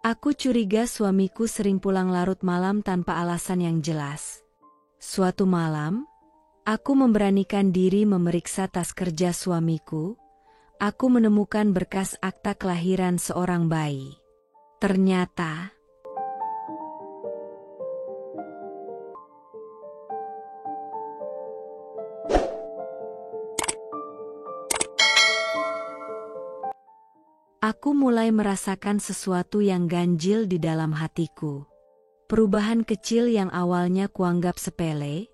Aku curiga suamiku sering pulang larut malam tanpa alasan yang jelas. Suatu malam, aku memberanikan diri memeriksa tas kerja suamiku. Aku menemukan berkas akta kelahiran seorang bayi. Ternyata, aku mulai merasakan sesuatu yang ganjil di dalam hatiku. Perubahan kecil yang awalnya kuanggap sepele,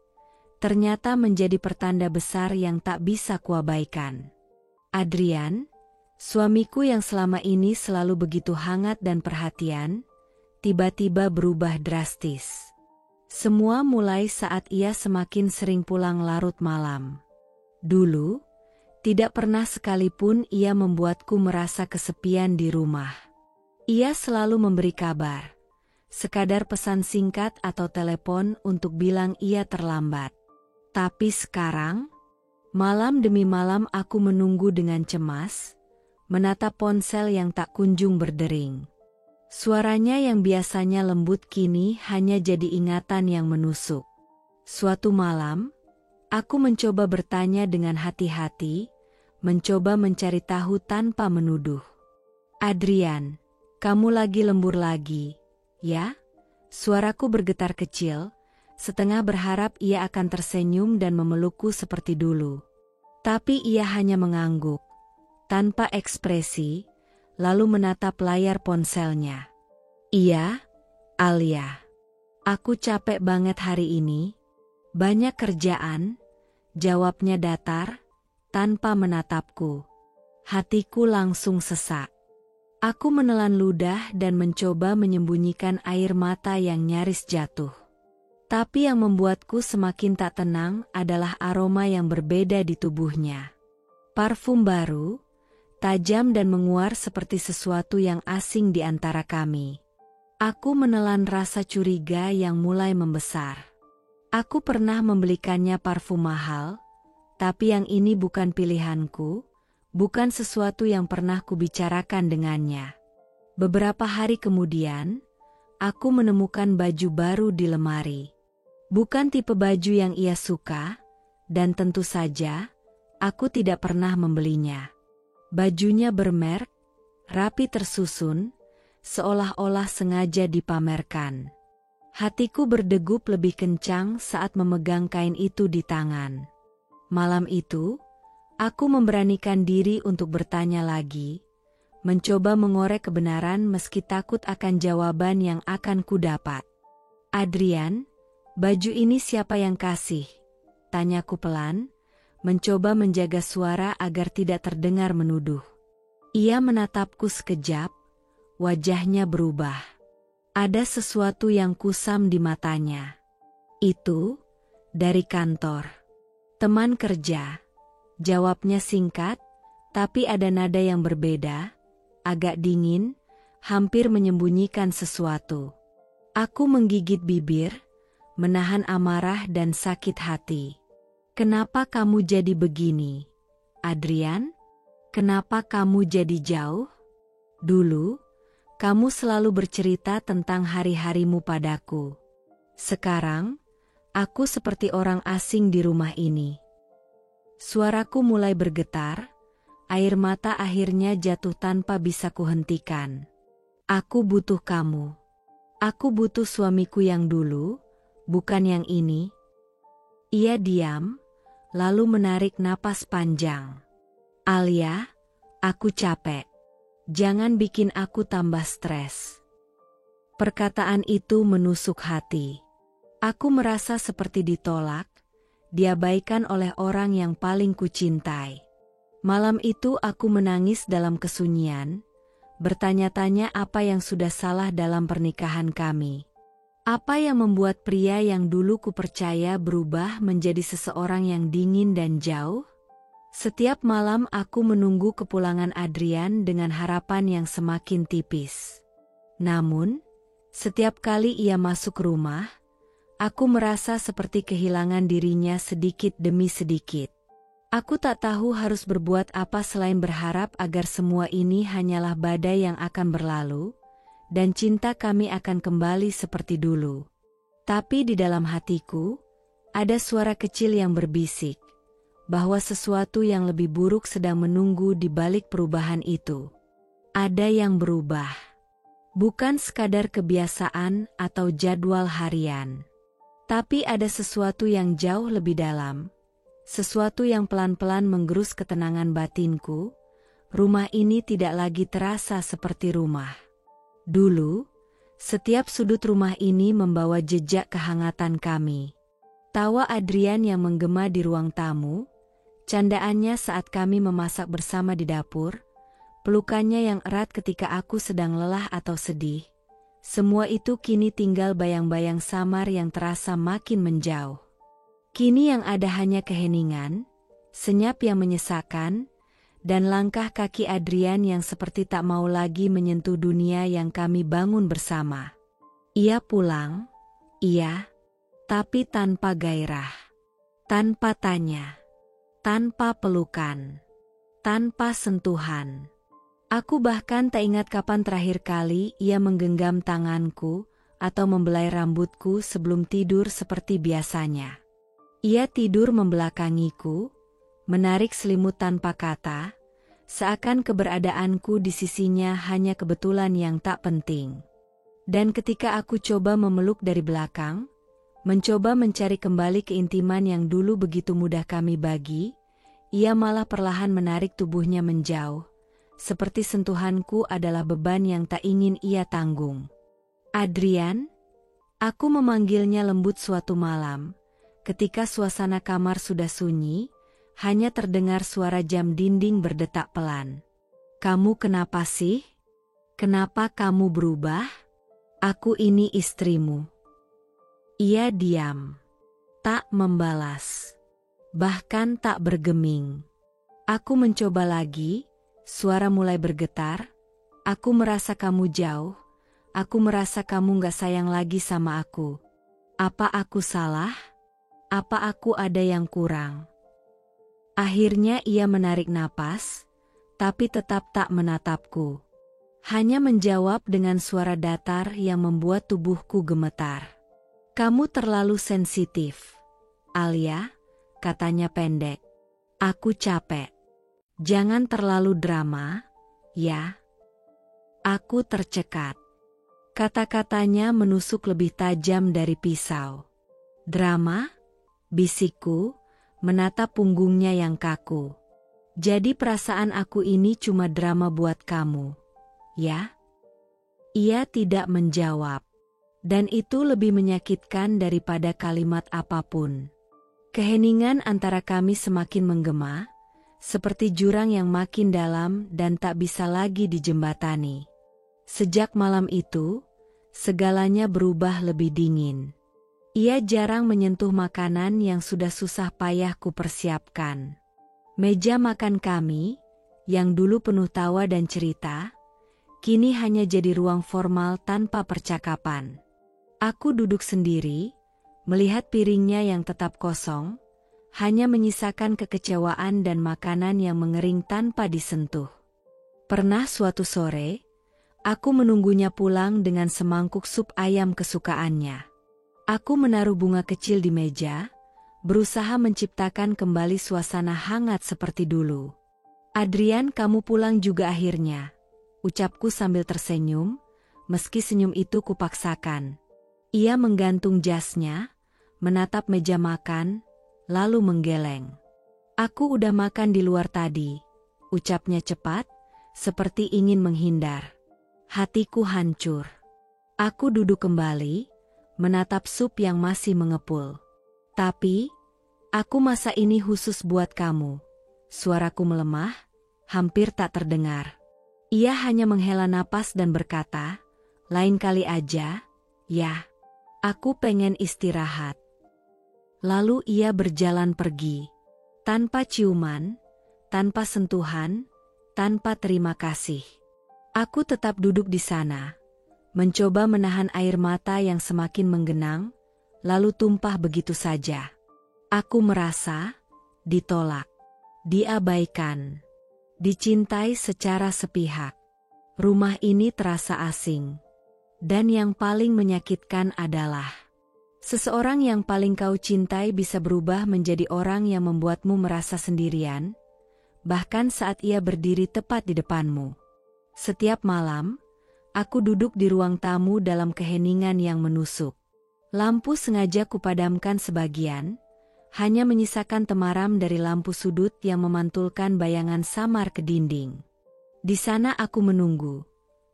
ternyata menjadi pertanda besar yang tak bisa kuabaikan. Adrian, suamiku yang selama ini selalu begitu hangat dan perhatian, tiba-tiba berubah drastis. Semua mulai saat ia semakin sering pulang larut malam. Dulu, tidak pernah sekalipun ia membuatku merasa kesepian di rumah. Ia selalu memberi kabar, sekadar pesan singkat atau telepon untuk bilang ia terlambat. Tapi sekarang, malam demi malam aku menunggu dengan cemas, menatap ponsel yang tak kunjung berdering. Suaranya yang biasanya lembut kini hanya jadi ingatan yang menusuk. Suatu malam, aku mencoba bertanya dengan hati-hati, mencoba mencari tahu tanpa menuduh. Adrian, kamu lagi lembur lagi, ya? Suaraku bergetar kecil, setengah berharap ia akan tersenyum dan memelukku seperti dulu. Tapi ia hanya mengangguk, tanpa ekspresi, lalu menatap layar ponselnya. Iya, Alia. Aku capek banget hari ini. Banyak kerjaan, jawabnya datar, tanpa menatapku. Hatiku langsung sesak. Aku menelan ludah dan mencoba menyembunyikan air mata yang nyaris jatuh. Tapi yang membuatku semakin tak tenang adalah aroma yang berbeda di tubuhnya. Parfum baru, tajam dan menguar seperti sesuatu yang asing di antara kami. Aku menelan rasa curiga yang mulai membesar. Aku pernah membelikannya parfum mahal, tapi yang ini bukan pilihanku, bukan sesuatu yang pernah kubicarakan dengannya. Beberapa hari kemudian, aku menemukan baju baru di lemari. Bukan tipe baju yang ia suka, dan tentu saja, aku tidak pernah membelinya. Bajunya bermerek, rapi tersusun, seolah-olah sengaja dipamerkan. Hatiku berdegup lebih kencang saat memegang kain itu di tangan. Malam itu, aku memberanikan diri untuk bertanya lagi, mencoba mengorek kebenaran meski takut akan jawaban yang akan kudapat. Adrian, baju ini siapa yang kasih? Tanyaku pelan, mencoba menjaga suara agar tidak terdengar menuduh. Ia menatapku sekejap, wajahnya berubah. Ada sesuatu yang kusam di matanya. Itu, dari kantor. Teman kerja. Jawabnya singkat, tapi ada nada yang berbeda, agak dingin, hampir menyembunyikan sesuatu. Aku menggigit bibir, menahan amarah dan sakit hati. Kenapa kamu jadi begini, Adrian? Kenapa kamu jadi jauh? Dulu, kamu selalu bercerita tentang hari-harimu padaku. Sekarang, aku seperti orang asing di rumah ini. Suaraku mulai bergetar, air mata akhirnya jatuh tanpa bisa kuhentikan. Aku butuh kamu. Aku butuh suamiku yang dulu, bukan yang ini. Ia diam, lalu menarik napas panjang. Alia, aku capek. Jangan bikin aku tambah stres. Perkataan itu menusuk hati. Aku merasa seperti ditolak, diabaikan oleh orang yang paling kucintai. Malam itu aku menangis dalam kesunyian, bertanya-tanya apa yang sudah salah dalam pernikahan kami. Apa yang membuat pria yang dulu kupercaya berubah menjadi seseorang yang dingin dan jauh? Setiap malam aku menunggu kepulangan Adrian dengan harapan yang semakin tipis. Namun, setiap kali ia masuk rumah, aku merasa seperti kehilangan dirinya sedikit demi sedikit. Aku tak tahu harus berbuat apa selain berharap agar semua ini hanyalah badai yang akan berlalu, dan cinta kami akan kembali seperti dulu. Tapi di dalam hatiku, ada suara kecil yang berbisik, bahwa sesuatu yang lebih buruk sedang menunggu di balik perubahan itu. Ada yang berubah. Bukan sekadar kebiasaan atau jadwal harian. Tapi ada sesuatu yang jauh lebih dalam. Sesuatu yang pelan-pelan menggerus ketenangan batinku. Rumah ini tidak lagi terasa seperti rumah. Dulu, setiap sudut rumah ini membawa jejak kehangatan kami. Tawa Adrian yang menggema di ruang tamu, candaannya saat kami memasak bersama di dapur, pelukannya yang erat ketika aku sedang lelah atau sedih. Semua itu kini tinggal bayang-bayang samar yang terasa makin menjauh. Kini yang ada hanya keheningan, senyap yang menyesakan, dan langkah kaki Adrian yang seperti tak mau lagi menyentuh dunia yang kami bangun bersama. Ia pulang, iya, tapi tanpa gairah, tanpa tanya, tanpa pelukan, tanpa sentuhan. Aku bahkan tak ingat kapan terakhir kali ia menggenggam tanganku atau membelai rambutku sebelum tidur seperti biasanya. Ia tidur membelakangiku, menarik selimut tanpa kata, seakan keberadaanku di sisinya hanya kebetulan yang tak penting. Dan ketika aku coba memeluk dari belakang, mencoba mencari kembali keintiman yang dulu begitu mudah kami bagi, ia malah perlahan menarik tubuhnya menjauh, seperti sentuhanku adalah beban yang tak ingin ia tanggung. Adrian, aku memanggilnya lembut suatu malam, ketika suasana kamar sudah sunyi, hanya terdengar suara jam dinding berdetak pelan. Kamu kenapa sih? Kenapa kamu berubah? Aku ini istrimu. Ia diam. Tak membalas. Bahkan tak bergeming. Aku mencoba lagi, suara mulai bergetar. Aku merasa kamu jauh. Aku merasa kamu gak sayang lagi sama aku. Apa aku salah? Apa aku ada yang kurang? Akhirnya ia menarik napas, tapi tetap tak menatapku. Hanya menjawab dengan suara datar yang membuat tubuhku gemetar. Kamu terlalu sensitif, Alia, katanya pendek. Aku capek. Jangan terlalu drama, ya. Aku tercekat. Kata-katanya menusuk lebih tajam dari pisau. Drama? Bisikku, menatap punggungnya yang kaku. Jadi perasaan aku ini cuma drama buat kamu, ya? Ia tidak menjawab. Dan itu lebih menyakitkan daripada kalimat apapun. Keheningan antara kami semakin menggema, seperti jurang yang makin dalam dan tak bisa lagi dijembatani. Sejak malam itu, segalanya berubah lebih dingin. Ia jarang menyentuh makanan yang sudah susah payah kupersiapkan. Meja makan kami, yang dulu penuh tawa dan cerita, kini hanya jadi ruang formal tanpa percakapan. Aku duduk sendiri, melihat piringnya yang tetap kosong, hanya menyisakan kekecewaan dan makanan yang mengering tanpa disentuh. Pernah suatu sore, aku menunggunya pulang dengan semangkuk sup ayam kesukaannya. Aku menaruh bunga kecil di meja, berusaha menciptakan kembali suasana hangat seperti dulu. Adrian, kamu pulang juga akhirnya, ucapku sambil tersenyum, meski senyum itu kupaksakan. Ia menggantung jasnya, menatap meja makan, lalu menggeleng. Aku udah makan di luar tadi, ucapnya cepat, seperti ingin menghindar. Hatiku hancur. Aku duduk kembali, menatap sup yang masih mengepul. Tapi, aku masak ini khusus buat kamu. Suaraku melemah, hampir tak terdengar. Ia hanya menghela napas dan berkata, lain kali aja, ya. Aku pengen istirahat. Lalu ia berjalan pergi. Tanpa ciuman, tanpa sentuhan, tanpa terima kasih. Aku tetap duduk di sana, mencoba menahan air mata yang semakin menggenang, lalu tumpah begitu saja. Aku merasa ditolak, diabaikan, dicintai secara sepihak. Rumah ini terasa asing. Dan yang paling menyakitkan adalah seseorang yang paling kau cintai bisa berubah menjadi orang yang membuatmu merasa sendirian, bahkan saat ia berdiri tepat di depanmu. Setiap malam, aku duduk di ruang tamu dalam keheningan yang menusuk. Lampu sengaja kupadamkan sebagian, hanya menyisakan temaram dari lampu sudut yang memantulkan bayangan samar ke dinding. Di sana aku menunggu,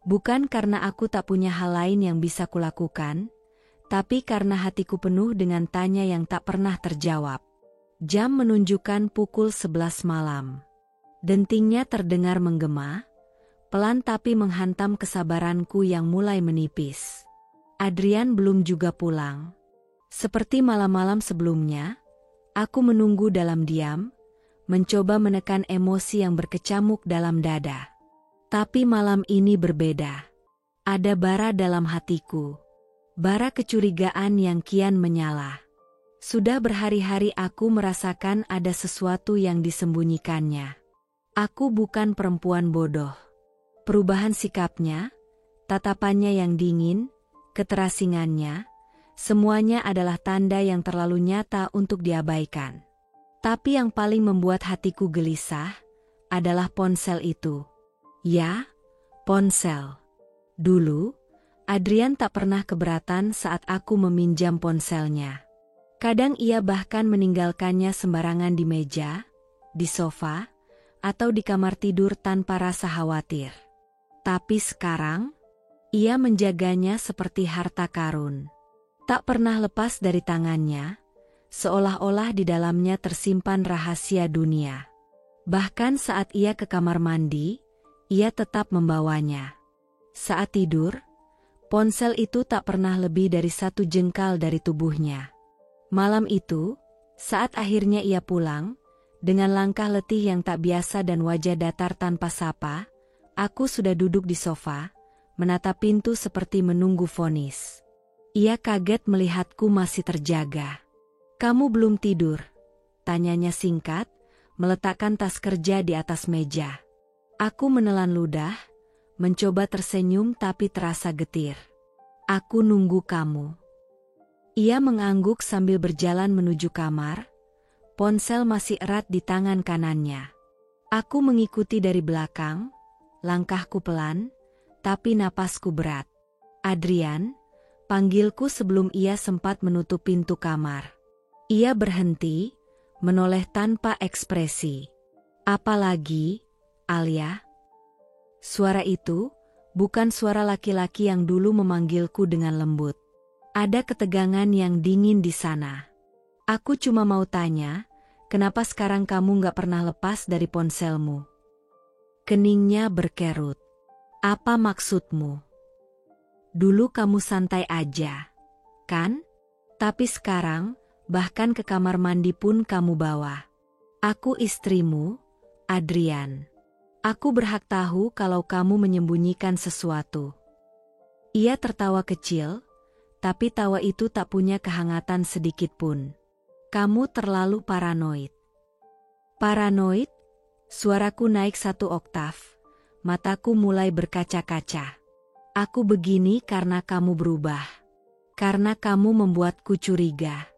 bukan karena aku tak punya hal lain yang bisa kulakukan, tapi karena hatiku penuh dengan tanya yang tak pernah terjawab. Jam menunjukkan pukul 11 malam. Dentingnya terdengar menggema, pelan tapi menghantam kesabaranku yang mulai menipis. Adrian belum juga pulang. Seperti malam-malam sebelumnya, aku menunggu dalam diam, mencoba menekan emosi yang berkecamuk dalam dada. Tapi malam ini berbeda. Ada bara dalam hatiku. Bara kecurigaan yang kian menyala. Sudah berhari-hari aku merasakan ada sesuatu yang disembunyikannya. Aku bukan perempuan bodoh. Perubahan sikapnya, tatapannya yang dingin, keterasingannya, semuanya adalah tanda yang terlalu nyata untuk diabaikan. Tapi yang paling membuat hatiku gelisah adalah ponsel itu. Ya, ponsel. Dulu, Adrian tak pernah keberatan saat aku meminjam ponselnya. Kadang ia bahkan meninggalkannya sembarangan di meja, di sofa, atau di kamar tidur tanpa rasa khawatir. Tapi sekarang, ia menjaganya seperti harta karun. Tak pernah lepas dari tangannya, seolah-olah di dalamnya tersimpan rahasia dunia. Bahkan saat ia ke kamar mandi, ia tetap membawanya. Saat tidur, ponsel itu tak pernah lebih dari 1 jengkal dari tubuhnya. Malam itu, saat akhirnya ia pulang, dengan langkah letih yang tak biasa dan wajah datar tanpa sapa, aku sudah duduk di sofa, menatap pintu seperti menunggu vonis. Ia kaget melihatku masih terjaga. "Kamu belum tidur?" tanyanya singkat, meletakkan tas kerja di atas meja. Aku menelan ludah, mencoba tersenyum tapi terasa getir. "Aku nunggu kamu." Ia mengangguk sambil berjalan menuju kamar, ponsel masih erat di tangan kanannya. Aku mengikuti dari belakang, langkahku pelan, tapi napasku berat. "Adrian," panggilku sebelum ia sempat menutup pintu kamar. Ia berhenti, menoleh tanpa ekspresi. "Apalagi, Alia?" Suara itu bukan suara laki-laki yang dulu memanggilku dengan lembut. Ada ketegangan yang dingin di sana. "Aku cuma mau tanya, kenapa sekarang kamu gak pernah lepas dari ponselmu?" Keningnya berkerut. "Apa maksudmu? Dulu kamu santai aja, kan? Tapi sekarang, bahkan ke kamar mandi pun kamu bawa." "Aku istrimu, Adrian. Aku berhak tahu kalau kamu menyembunyikan sesuatu." Ia tertawa kecil, tapi tawa itu tak punya kehangatan sedikit pun. "Kamu terlalu paranoid." "Paranoid?" Suaraku naik 1 oktav, mataku mulai berkaca-kaca. "Aku begini karena kamu berubah. Karena kamu membuatku curiga.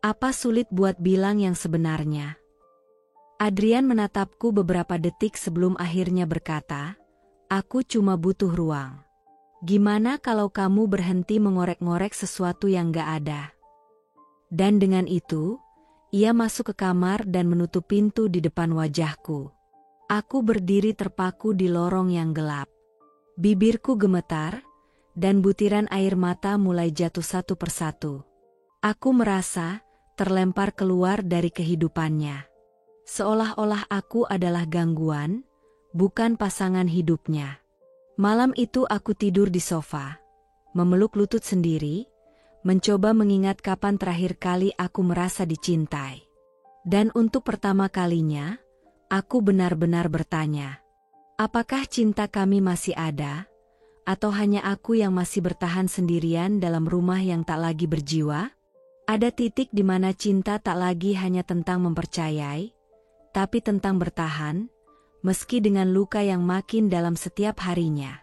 Apa sulit buat bilang yang sebenarnya?" Adrian menatapku beberapa detik sebelum akhirnya berkata, "Aku cuma butuh ruang. Gimana kalau kamu berhenti mengorek-ngorek sesuatu yang gak ada?" Dan dengan itu, ia masuk ke kamar dan menutup pintu di depan wajahku. Aku berdiri terpaku di lorong yang gelap. Bibirku gemetar, dan butiran air mata mulai jatuh satu persatu. Aku merasa terlempar keluar dari kehidupannya. Seolah-olah aku adalah gangguan, bukan pasangan hidupnya. Malam itu aku tidur di sofa, memeluk lutut sendiri, mencoba mengingat kapan terakhir kali aku merasa dicintai. Dan untuk pertama kalinya, aku benar-benar bertanya, apakah cinta kami masih ada, atau hanya aku yang masih bertahan sendirian dalam rumah yang tak lagi berjiwa? Ada titik di mana cinta tak lagi hanya tentang mempercayai, tapi tentang bertahan, meski dengan luka yang makin dalam setiap harinya.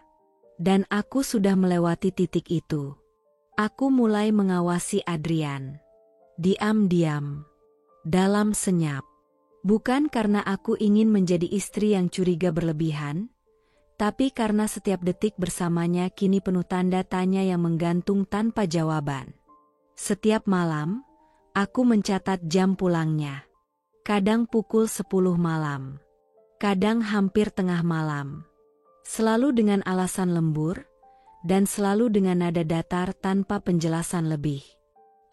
Dan aku sudah melewati titik itu. Aku mulai mengawasi Adrian. Diam-diam. Dalam senyap. Bukan karena aku ingin menjadi istri yang curiga berlebihan, tapi karena setiap detik bersamanya kini penuh tanda tanya yang menggantung tanpa jawaban. Setiap malam, aku mencatat jam pulangnya. Kadang pukul 10 malam. Kadang hampir tengah malam. Selalu dengan alasan lembur, dan selalu dengan nada datar tanpa penjelasan lebih.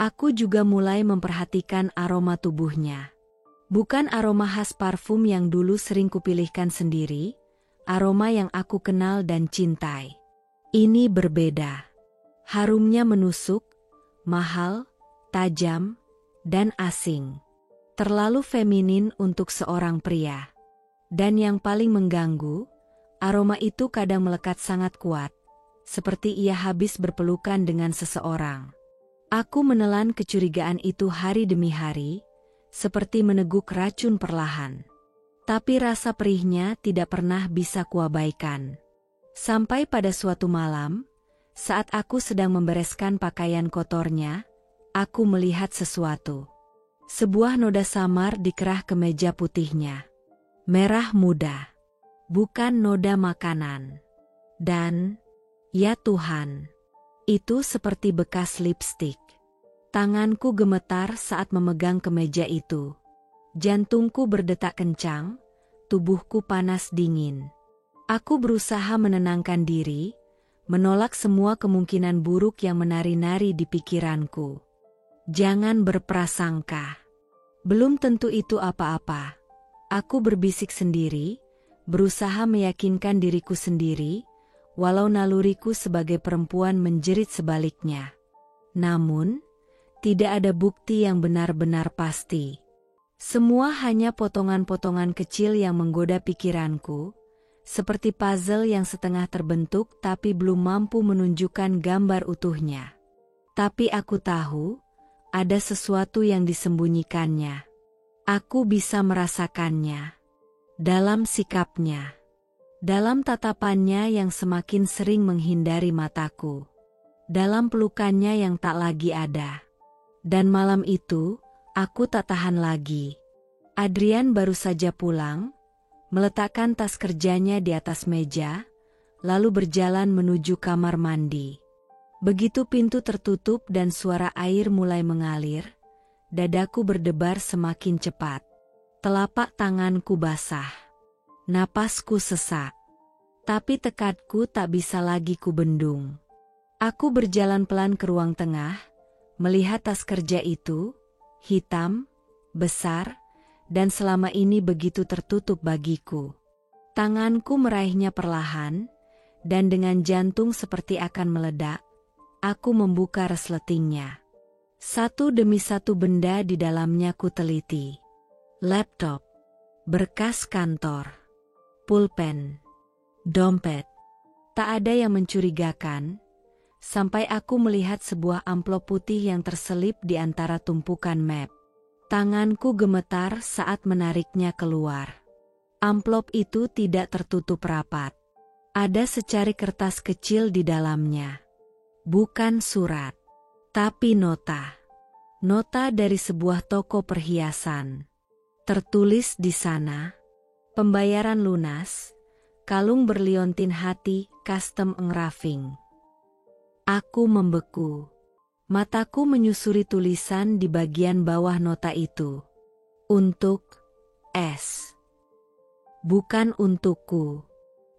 Aku juga mulai memperhatikan aroma tubuhnya. Bukan aroma khas parfum yang dulu sering kupilihkan sendiri, aroma yang aku kenal dan cintai. Ini berbeda. Harumnya menusuk, mahal, tajam, dan asing. Terlalu feminin untuk seorang pria. Dan yang paling mengganggu, aroma itu kadang melekat sangat kuat, seperti ia habis berpelukan dengan seseorang. Aku menelan kecurigaan itu hari demi hari, seperti meneguk racun perlahan. Tapi rasa perihnya tidak pernah bisa kuabaikan. Sampai pada suatu malam, saat aku sedang membereskan pakaian kotornya, aku melihat sesuatu. Sebuah noda samar di kerah kemeja putihnya. Merah muda. Bukan noda makanan. Dan, ya Tuhan, itu seperti bekas lipstik. Tanganku gemetar saat memegang kemeja itu. Jantungku berdetak kencang, tubuhku panas dingin. Aku berusaha menenangkan diri, menolak semua kemungkinan buruk yang menari-nari di pikiranku. Jangan berprasangka. Belum tentu itu apa-apa. Aku berbisik sendiri, berusaha meyakinkan diriku sendiri, walau naluriku sebagai perempuan menjerit sebaliknya. Namun, tidak ada bukti yang benar-benar pasti. Semua hanya potongan-potongan kecil yang menggoda pikiranku, seperti puzzle yang setengah terbentuk tapi belum mampu menunjukkan gambar utuhnya. Tapi aku tahu, ada sesuatu yang disembunyikannya. Aku bisa merasakannya. Dalam sikapnya. Dalam tatapannya yang semakin sering menghindari mataku. Dalam pelukannya yang tak lagi ada. Dan malam itu, aku tak tahan lagi. Adrian baru saja pulang, meletakkan tas kerjanya di atas meja, lalu berjalan menuju kamar mandi. Begitu pintu tertutup dan suara air mulai mengalir, dadaku berdebar semakin cepat. Telapak tanganku basah. Napasku sesak. Tapi tekadku tak bisa lagi kubendung. Aku berjalan pelan ke ruang tengah, melihat tas kerja itu, hitam, besar, dan selama ini begitu tertutup bagiku. Tanganku meraihnya perlahan, dan dengan jantung seperti akan meledak, aku membuka resletingnya. Satu demi satu benda di dalamnya ku teliti. Laptop, berkas kantor, pulpen, dompet. Tak ada yang mencurigakan, sampai aku melihat sebuah amplop putih yang terselip di antara tumpukan map. Tanganku gemetar saat menariknya keluar. Amplop itu tidak tertutup rapat. Ada secari kertas kecil di dalamnya. Bukan surat, tapi nota. Nota dari sebuah toko perhiasan. Tertulis di sana, pembayaran lunas, kalung berliontin hati, custom engraving. Aku membeku. Mataku menyusuri tulisan di bagian bawah nota itu. Untuk S. Bukan untukku.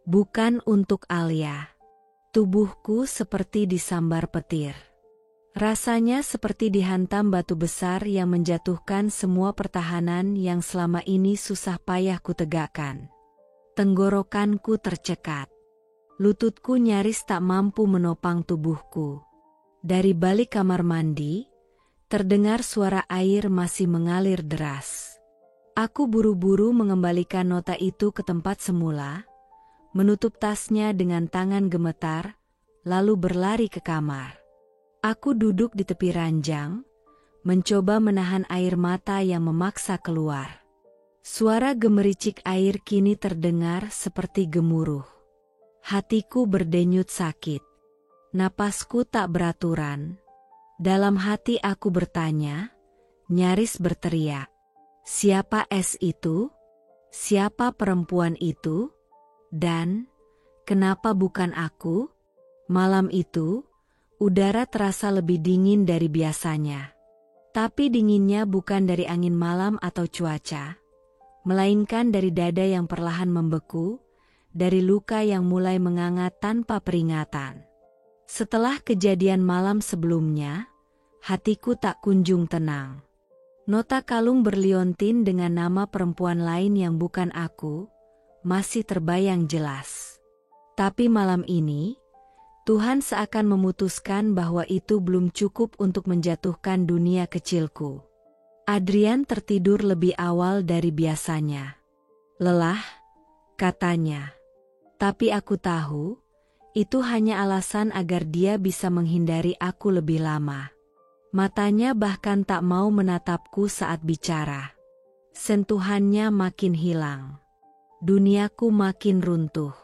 Bukan untuk Alia. Tubuhku seperti disambar petir. Rasanya seperti dihantam batu besar yang menjatuhkan semua pertahanan yang selama ini susah payah kutegakkan. Tenggorokanku tercekat. Lututku nyaris tak mampu menopang tubuhku. Dari balik kamar mandi, terdengar suara air masih mengalir deras. Aku buru-buru mengembalikan nota itu ke tempat semula, menutup tasnya dengan tangan gemetar, lalu berlari ke kamar. Aku duduk di tepi ranjang, mencoba menahan air mata yang memaksa keluar. Suara gemericik air kini terdengar seperti gemuruh. Hatiku berdenyut sakit. Napasku tak beraturan. Dalam hati aku bertanya, nyaris berteriak. Siapa S itu? Siapa perempuan itu? Dan, kenapa bukan aku? Malam itu, udara terasa lebih dingin dari biasanya. Tapi dinginnya bukan dari angin malam atau cuaca, melainkan dari dada yang perlahan membeku, dari luka yang mulai mengangat tanpa peringatan. Setelah kejadian malam sebelumnya, hatiku tak kunjung tenang. Nota kalung berliontin dengan nama perempuan lain yang bukan aku, masih terbayang jelas. Tapi malam ini, Tuhan seakan memutuskan bahwa itu belum cukup untuk menjatuhkan dunia kecilku. Adrian tertidur lebih awal dari biasanya. Lelah, katanya. Tapi aku tahu, itu hanya alasan agar dia bisa menghindari aku lebih lama. Matanya bahkan tak mau menatapku saat bicara. Sentuhannya makin hilang. Duniaku makin runtuh.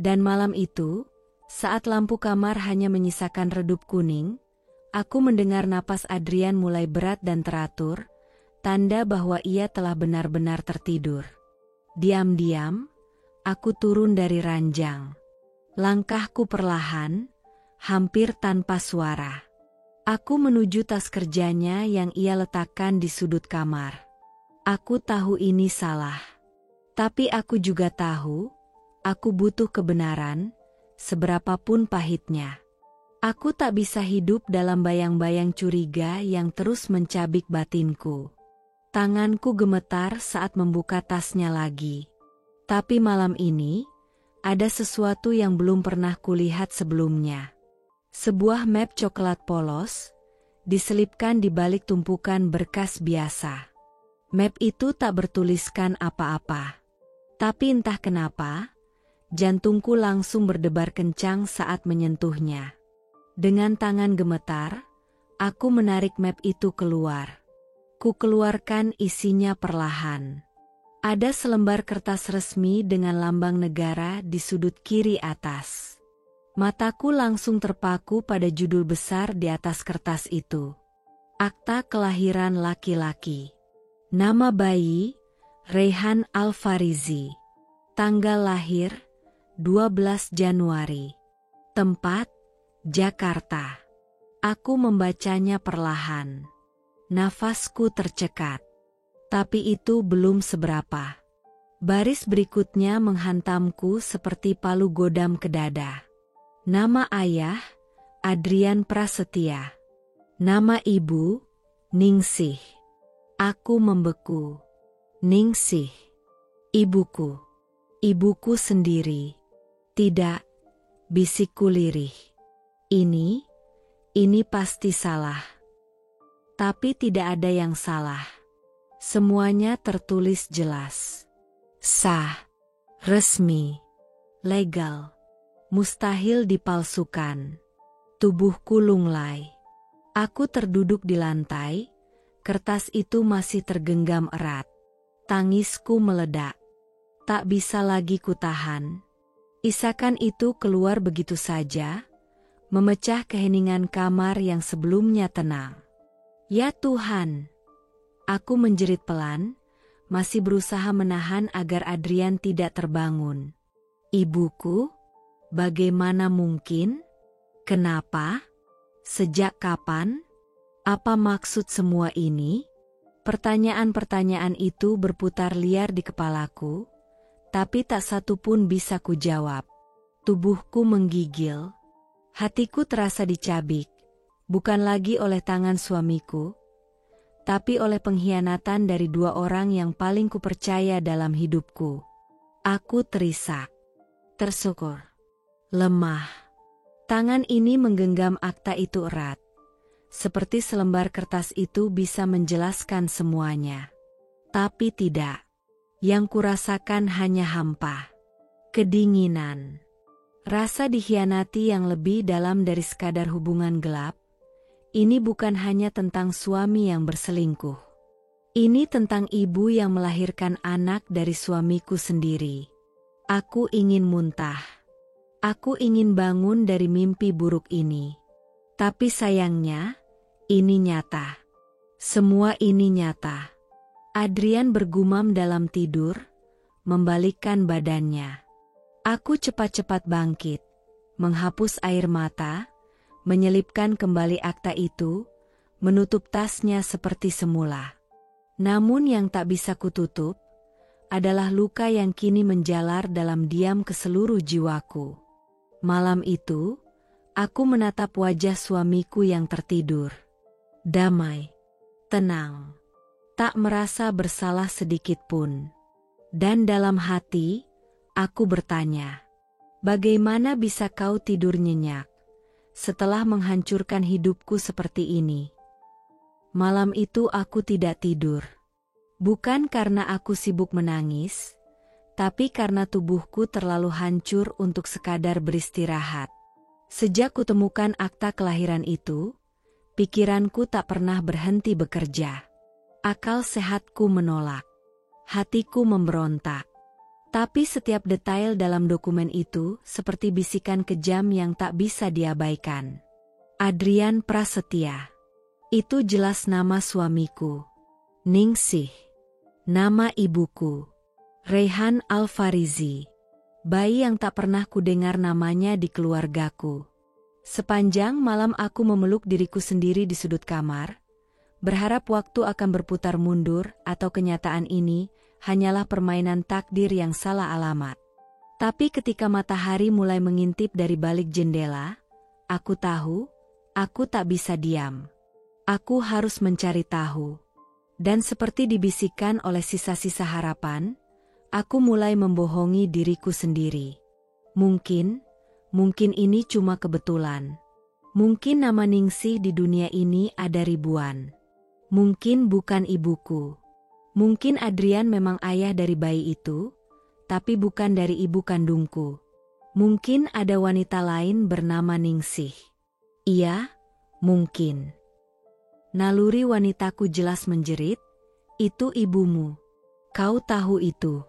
Dan malam itu, saat lampu kamar hanya menyisakan redup kuning, aku mendengar napas Adrian mulai berat dan teratur, tanda bahwa ia telah benar-benar tertidur. Diam-diam, aku turun dari ranjang. Langkahku perlahan, hampir tanpa suara. Aku menuju tas kerjanya yang ia letakkan di sudut kamar. Aku tahu ini salah. Tapi aku juga tahu, aku butuh kebenaran, seberapapun pahitnya. Aku tak bisa hidup dalam bayang-bayang curiga yang terus mencabik batinku. Tanganku gemetar saat membuka tasnya lagi. Tapi malam ini, ada sesuatu yang belum pernah kulihat sebelumnya. Sebuah map coklat polos, diselipkan di balik tumpukan berkas biasa. Map itu tak bertuliskan apa-apa. Tapi entah kenapa, jantungku langsung berdebar kencang saat menyentuhnya. Dengan tangan gemetar, aku menarik map itu keluar. Ku keluarkan isinya perlahan. Ada selembar kertas resmi dengan lambang negara di sudut kiri atas. Mataku langsung terpaku pada judul besar di atas kertas itu. Akta kelahiran laki-laki. Nama bayi, Reyhan Alfarizi. Tanggal lahir, 12 Januari. Tempat, Jakarta. Aku membacanya perlahan. Nafasku tercekat. Tapi itu belum seberapa. Baris berikutnya menghantamku seperti palu godam ke dada. Nama ayah, Adrian Prasetya. Nama ibu, Ningsih. Aku membeku. Ningsih. Ibuku. Ibuku sendiri. Tidak, bisikku lirih. Ini pasti salah. Tapi tidak ada yang salah. Semuanya tertulis jelas. Sah, resmi, legal, mustahil dipalsukan. Tubuhku lunglai. Aku terduduk di lantai, kertas itu masih tergenggam erat. Tangisku meledak. Tak bisa lagi kutahan. Isakan itu keluar begitu saja, memecah keheningan kamar yang sebelumnya tenang. Ya Tuhan! Aku menjerit pelan, masih berusaha menahan agar Adrian tidak terbangun. Ibuku? Bagaimana mungkin? Kenapa? Sejak kapan? Apa maksud semua ini? Pertanyaan-pertanyaan itu berputar liar di kepalaku, tapi tak satu pun bisa kujawab. Tubuhku menggigil. Hatiku terasa dicabik, bukan lagi oleh tangan suamiku, tapi oleh pengkhianatan dari dua orang yang paling kupercaya dalam hidupku. Aku terisak, tersukur, lemah. Tangan ini menggenggam akta itu erat, seperti selembar kertas itu bisa menjelaskan semuanya. Tapi tidak. Yang kurasakan hanya hampa, kedinginan, rasa dikhianati yang lebih dalam dari sekadar hubungan gelap. Ini bukan hanya tentang suami yang berselingkuh. Ini tentang ibu yang melahirkan anak dari suamiku sendiri. Aku ingin muntah. Aku ingin bangun dari mimpi buruk ini. Tapi sayangnya, ini nyata. Semua ini nyata. Adrian bergumam dalam tidur, membalikkan badannya. Aku cepat-cepat bangkit, menghapus air mata, menyelipkan kembali akta itu, menutup tasnya seperti semula. Namun yang tak bisa kututup, adalah luka yang kini menjalar dalam diam ke seluruh jiwaku. Malam itu, aku menatap wajah suamiku yang tertidur. Damai, tenang, tak merasa bersalah sedikit pun. Dan dalam hati, aku bertanya, bagaimana bisa kau tidur nyenyak setelah menghancurkan hidupku seperti ini? Malam itu aku tidak tidur. Bukan karena aku sibuk menangis, tapi karena tubuhku terlalu hancur untuk sekadar beristirahat. Sejak kutemukan akta kelahiran itu, pikiranku tak pernah berhenti bekerja. Akal sehatku menolak. Hatiku memberontak. Tapi setiap detail dalam dokumen itu seperti bisikan kejam yang tak bisa diabaikan. Adrian Prasetya. Itu jelas nama suamiku. Ningsih. Nama ibuku. Reyhan Alfarizi. Bayi yang tak pernah kudengar namanya di keluargaku. Sepanjang malam aku memeluk diriku sendiri di sudut kamar, berharap waktu akan berputar mundur atau kenyataan ini hanyalah permainan takdir yang salah alamat. Tapi ketika matahari mulai mengintip dari balik jendela, aku tahu, aku tak bisa diam. Aku harus mencari tahu. Dan seperti dibisikkan oleh sisa-sisa harapan, aku mulai membohongi diriku sendiri. Mungkin ini cuma kebetulan. Mungkin nama Ningsih di dunia ini ada ribuan. Mungkin bukan ibuku. Mungkin Adrian memang ayah dari bayi itu, tapi bukan dari ibu kandungku. Mungkin ada wanita lain bernama Ningsih. Iya, mungkin. Naluri wanitaku jelas menjerit, itu ibumu. Kau tahu itu.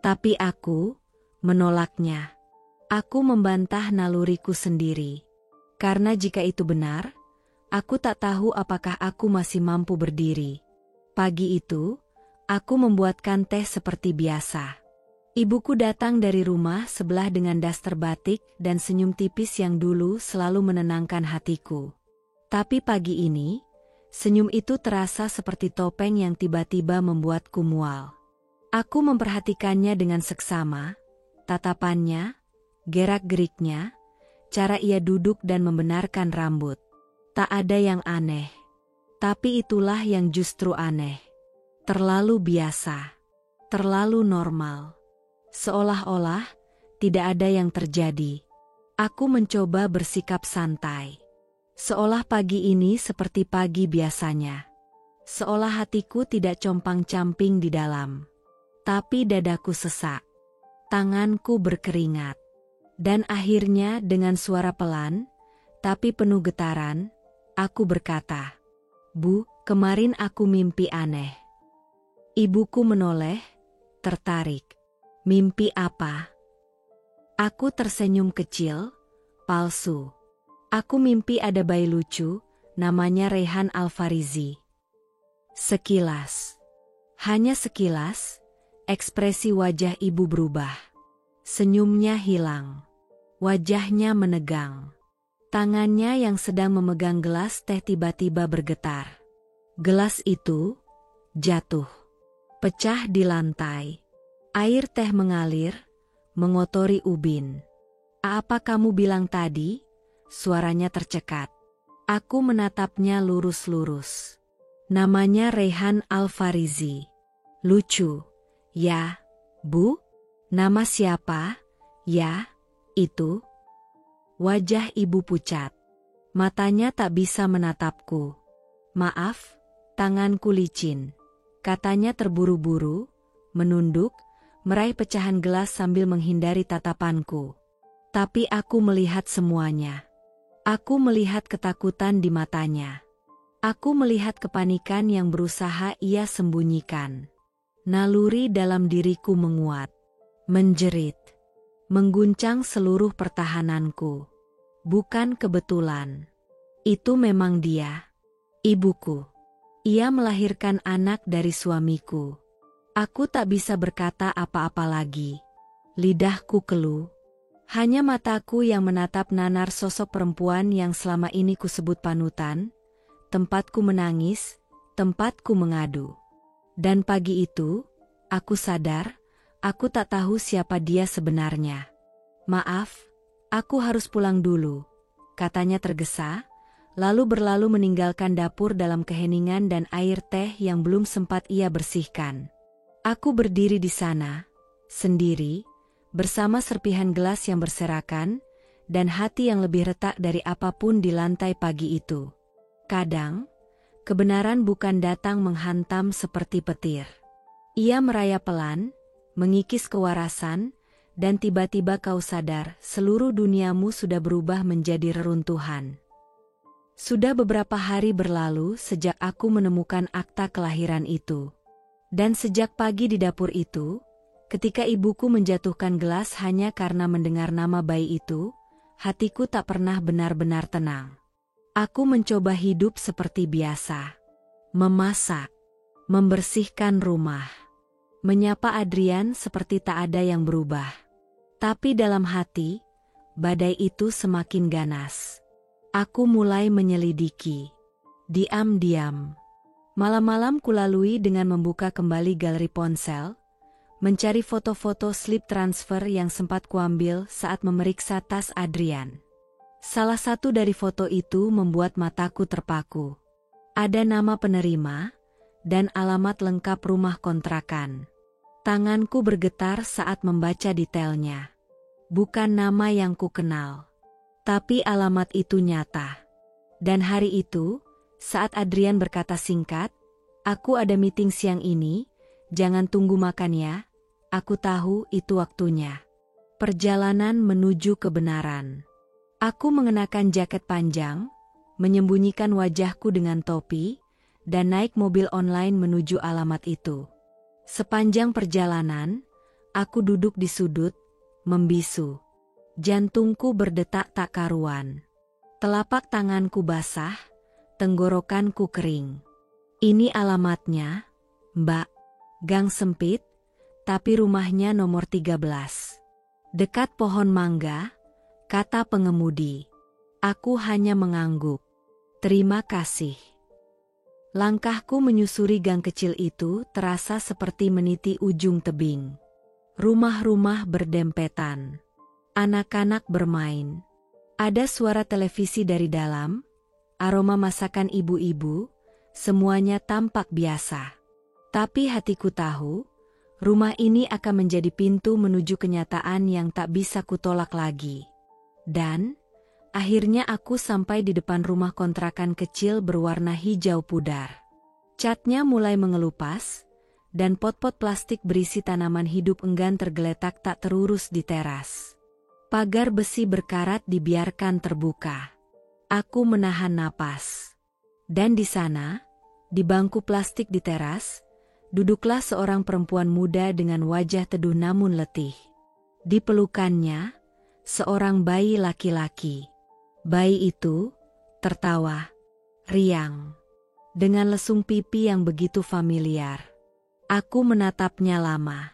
Tapi aku menolaknya. Aku membantah naluriku sendiri. Karena jika itu benar, aku tak tahu apakah aku masih mampu berdiri. Pagi itu, aku membuatkan teh seperti biasa. Ibuku datang dari rumah sebelah dengan daster batik dan senyum tipis yang dulu selalu menenangkan hatiku. Tapi pagi ini, senyum itu terasa seperti topeng yang tiba-tiba membuatku mual. Aku memperhatikannya dengan seksama, tatapannya, gerak-geriknya, cara ia duduk dan membenarkan rambut. Tak ada yang aneh. Tapi itulah yang justru aneh. Terlalu biasa. Terlalu normal. Seolah-olah tidak ada yang terjadi. Aku mencoba bersikap santai. Seolah pagi ini seperti pagi biasanya. Seolah hatiku tidak compang-camping di dalam. Tapi dadaku sesak. Tanganku berkeringat. Dan akhirnya dengan suara pelan, tapi penuh getaran, aku berkata, "Bu, kemarin aku mimpi aneh." Ibuku menoleh, tertarik. Mimpi apa? Aku tersenyum kecil, palsu. Aku mimpi ada bayi lucu, namanya Reyhan Alfarizi. Sekilas. Hanya sekilas, ekspresi wajah ibu berubah. Senyumnya hilang. Wajahnya menegang. Tangannya yang sedang memegang gelas teh tiba-tiba bergetar. Gelas itu jatuh. Pecah di lantai. Air teh mengalir, mengotori ubin. "Apa kamu bilang tadi?" Suaranya tercekat. Aku menatapnya lurus-lurus. Namanya Reyhan Alfarizi. Lucu. Ya, Bu? Nama siapa? Ya, itu. Wajah ibu pucat. Matanya tak bisa menatapku. "Maaf, tanganku licin." Katanya terburu-buru, menunduk, meraih pecahan gelas sambil menghindari tatapanku. Tapi aku melihat semuanya. Aku melihat ketakutan di matanya. Aku melihat kepanikan yang berusaha ia sembunyikan. Naluri dalam diriku menguat. Menjerit. mengguncang seluruh pertahananku. Bukan kebetulan. Itu memang dia. Ibuku. Ia melahirkan anak dari suamiku. Aku tak bisa berkata apa-apa lagi. Lidahku keluh. Hanya mataku yang menatap nanar sosok perempuan yang selama ini kusebut panutan, tempatku menangis, tempatku mengadu. Dan pagi itu, aku sadar, aku tak tahu siapa dia sebenarnya. Maaf, aku harus pulang dulu, katanya tergesa, lalu berlalu meninggalkan dapur dalam keheningan dan air teh yang belum sempat ia bersihkan. Aku berdiri di sana, sendiri, bersama serpihan gelas yang berserakan, dan hati yang lebih retak dari apapun di lantai pagi itu. Kadang, kebenaran bukan datang menghantam seperti petir. Ia merayap pelan, mengikis kewarasan, dan tiba-tiba kau sadar seluruh duniamu sudah berubah menjadi reruntuhan. Sudah beberapa hari berlalu sejak aku menemukan akta kelahiran itu. Dan sejak pagi di dapur itu, ketika ibuku menjatuhkan gelas hanya karena mendengar nama bayi itu, hatiku tak pernah benar-benar tenang. Aku mencoba hidup seperti biasa. Memasak, membersihkan rumah, menyapa Adrian seperti tak ada yang berubah. Tapi dalam hati, badai itu semakin ganas. Aku mulai menyelidiki. Diam-diam. Malam-malam kulalui dengan membuka kembali galeri ponsel, mencari foto-foto slip transfer yang sempat kuambil saat memeriksa tas Adrian. Salah satu dari foto itu membuat mataku terpaku. Ada nama penerima dan alamat lengkap rumah kontrakan. Tanganku bergetar saat membaca detailnya. Bukan nama yang ku kenal, tapi alamat itu nyata. Dan hari itu, saat Adrian berkata singkat, "Aku ada meeting siang ini, jangan tunggu makan ya." Aku tahu itu waktunya. Perjalanan menuju kebenaran. Aku mengenakan jaket panjang, menyembunyikan wajahku dengan topi, dan naik mobil online menuju alamat itu. Sepanjang perjalanan, aku duduk di sudut, membisu. Jantungku berdetak tak karuan. Telapak tanganku basah, tenggorokanku kering. "Ini alamatnya, Mbak." Gang sempit, tapi rumahnya nomor 13. Dekat pohon mangga, kata pengemudi. Aku hanya mengangguk. "Terima kasih." Langkahku menyusuri gang kecil itu terasa seperti meniti ujung tebing. Rumah-rumah berdempetan. Anak-anak bermain. Ada suara televisi dari dalam, aroma masakan ibu-ibu, semuanya tampak biasa. Tapi hatiku tahu, rumah ini akan menjadi pintu menuju kenyataan yang tak bisa kutolak lagi. Dan, akhirnya aku sampai di depan rumah kontrakan kecil berwarna hijau pudar. Catnya mulai mengelupas, dan pot-pot plastik berisi tanaman hidup enggan tergeletak tak terurus di teras. Pagar besi berkarat dibiarkan terbuka. Aku menahan napas. Dan di sana, di bangku plastik di teras, duduklah seorang perempuan muda dengan wajah teduh namun letih. Di pelukannya, seorang bayi laki-laki. Bayi itu tertawa, riang, dengan lesung pipi yang begitu familiar. Aku menatapnya lama.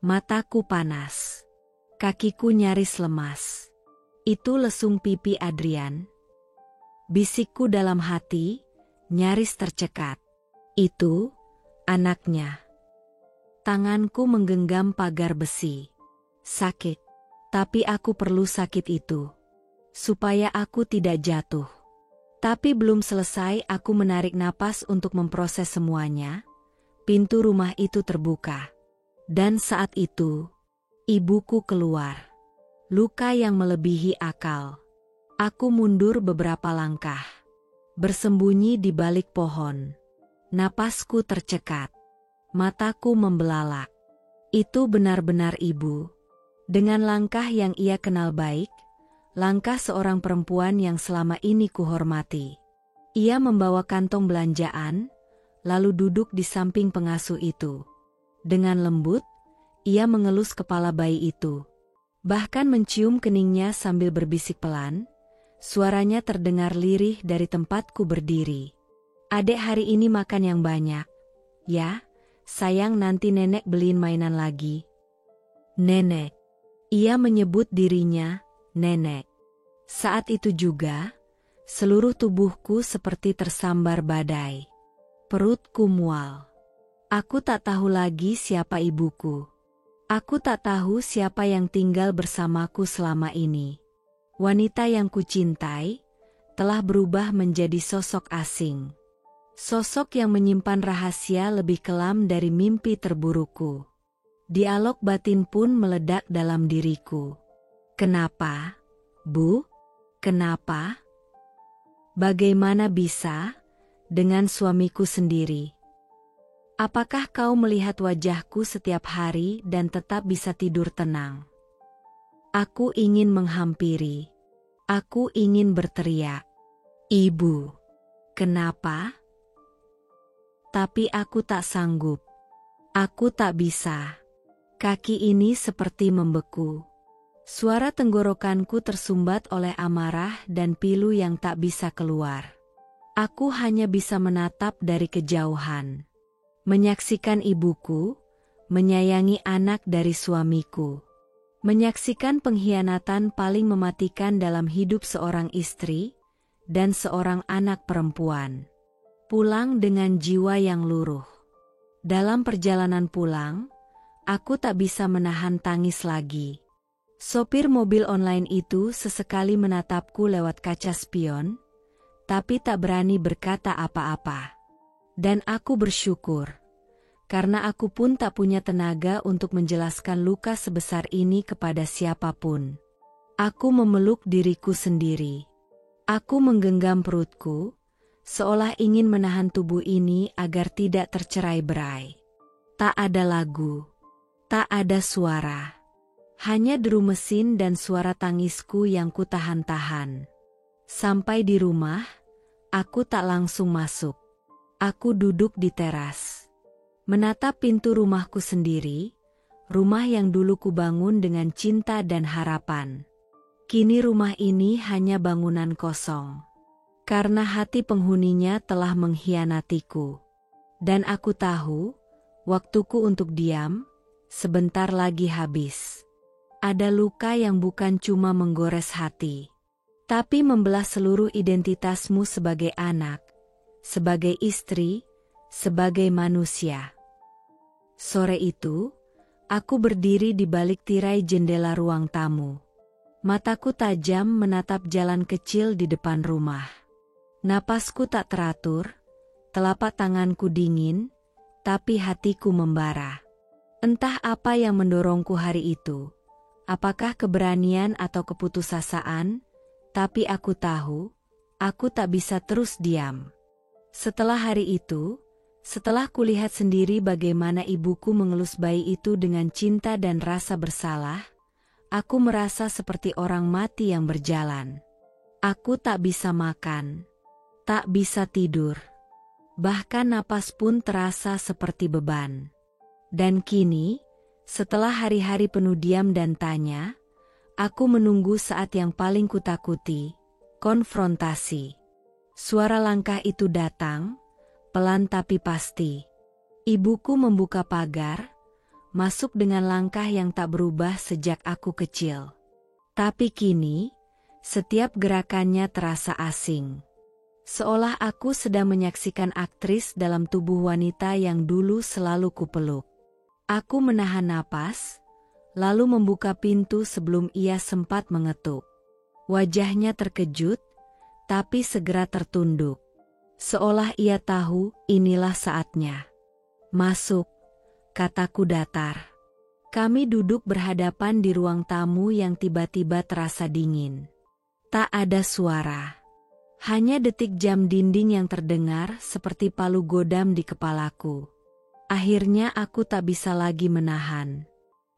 Mataku panas. Kakiku nyaris lemas. "Itu lesung pipi Adrian?" Bisikku dalam hati, nyaris tercekat. "Itu anaknya." Tanganku menggenggam pagar besi. Sakit. Tapi aku perlu sakit itu, supaya aku tidak jatuh. Tapi belum selesai aku menarik napas untuk memproses semuanya, pintu rumah itu terbuka. Dan saat itu, ibuku keluar. Luka yang melebihi akal. Aku mundur beberapa langkah. Bersembunyi di balik pohon. Napasku tercekat. Mataku membelalak. Itu benar-benar ibu. Dengan langkah yang ia kenal baik, langkah seorang perempuan yang selama ini kuhormati. Ia membawa kantong belanjaan, lalu duduk di samping pengasuh itu. Dengan lembut, ia mengelus kepala bayi itu. Bahkan mencium keningnya sambil berbisik pelan, suaranya terdengar lirih dari tempatku berdiri. "Adek hari ini makan yang banyak. Ya, sayang nanti nenek beliin mainan lagi." "Nenek." Ia menyebut dirinya, nenek. Saat itu juga, seluruh tubuhku seperti tersambar badai. Perutku mual. Aku tak tahu lagi siapa ibuku. Aku tak tahu siapa yang tinggal bersamaku selama ini. Wanita yang kucintai telah berubah menjadi sosok asing. Sosok yang menyimpan rahasia lebih kelam dari mimpi terburukku. Dialog batin pun meledak dalam diriku. "Kenapa, Bu? Kenapa? Bagaimana bisa dengan suamiku sendiri? Apakah kau melihat wajahku setiap hari dan tetap bisa tidur tenang?" Aku ingin menghampiri. Aku ingin berteriak, "Ibu, kenapa?" Tapi aku tak sanggup. Aku tak bisa. Kaki ini seperti membeku. Suara tenggorokanku tersumbat oleh amarah dan pilu yang tak bisa keluar. Aku hanya bisa menatap dari kejauhan. Menyaksikan ibuku menyayangi anak dari suamiku. Menyaksikan pengkhianatan paling mematikan dalam hidup seorang istri dan seorang anak perempuan. Pulang dengan jiwa yang luruh. Dalam perjalanan pulang, aku tak bisa menahan tangis lagi. Sopir mobil online itu sesekali menatapku lewat kaca spion, tapi tak berani berkata apa-apa. Dan aku bersyukur, karena aku pun tak punya tenaga untuk menjelaskan luka sebesar ini kepada siapapun. Aku memeluk diriku sendiri. Aku menggenggam perutku, seolah ingin menahan tubuh ini agar tidak tercerai-berai. Tak ada lagu, tak ada suara. Hanya deru mesin dan suara tangisku yang kutahan-tahan. Sampai di rumah, aku tak langsung masuk. Aku duduk di teras. Menatap pintu rumahku sendiri, rumah yang dulu kubangun dengan cinta dan harapan. Kini rumah ini hanya bangunan kosong. Karena hati penghuninya telah mengkhianatiku. Dan aku tahu, waktuku untuk diam, sebentar lagi habis. Ada luka yang bukan cuma menggores hati, tapi membelah seluruh identitasmu sebagai anak, sebagai istri, sebagai manusia. Sore itu, aku berdiri di balik tirai jendela ruang tamu. Mataku tajam menatap jalan kecil di depan rumah. Napasku tak teratur, telapak tanganku dingin, tapi hatiku membara. Entah apa yang mendorongku hari itu. Apakah keberanian atau keputusasaan, tapi aku tahu, aku tak bisa terus diam. Setelah hari itu, setelah kulihat sendiri bagaimana ibuku mengelus bayi itu dengan cinta dan rasa bersalah, aku merasa seperti orang mati yang berjalan. Aku tak bisa makan, tak bisa tidur. Bahkan napas pun terasa seperti beban. Dan kini, setelah hari-hari penuh diam dan tanya, aku menunggu saat yang paling kutakuti, konfrontasi. Suara langkah itu datang, pelan tapi pasti. Ibuku membuka pagar, masuk dengan langkah yang tak berubah sejak aku kecil. Tapi kini, setiap gerakannya terasa asing. Seolah aku sedang menyaksikan aktris dalam tubuh wanita yang dulu selalu kupeluk. Aku menahan napas, lalu membuka pintu sebelum ia sempat mengetuk. Wajahnya terkejut, tapi segera tertunduk. Seolah ia tahu inilah saatnya. "Masuk," kataku datar. Kami duduk berhadapan di ruang tamu yang tiba-tiba terasa dingin. Tak ada suara. Hanya detik jam dinding yang terdengar seperti palu godam di kepalaku. Akhirnya aku tak bisa lagi menahan.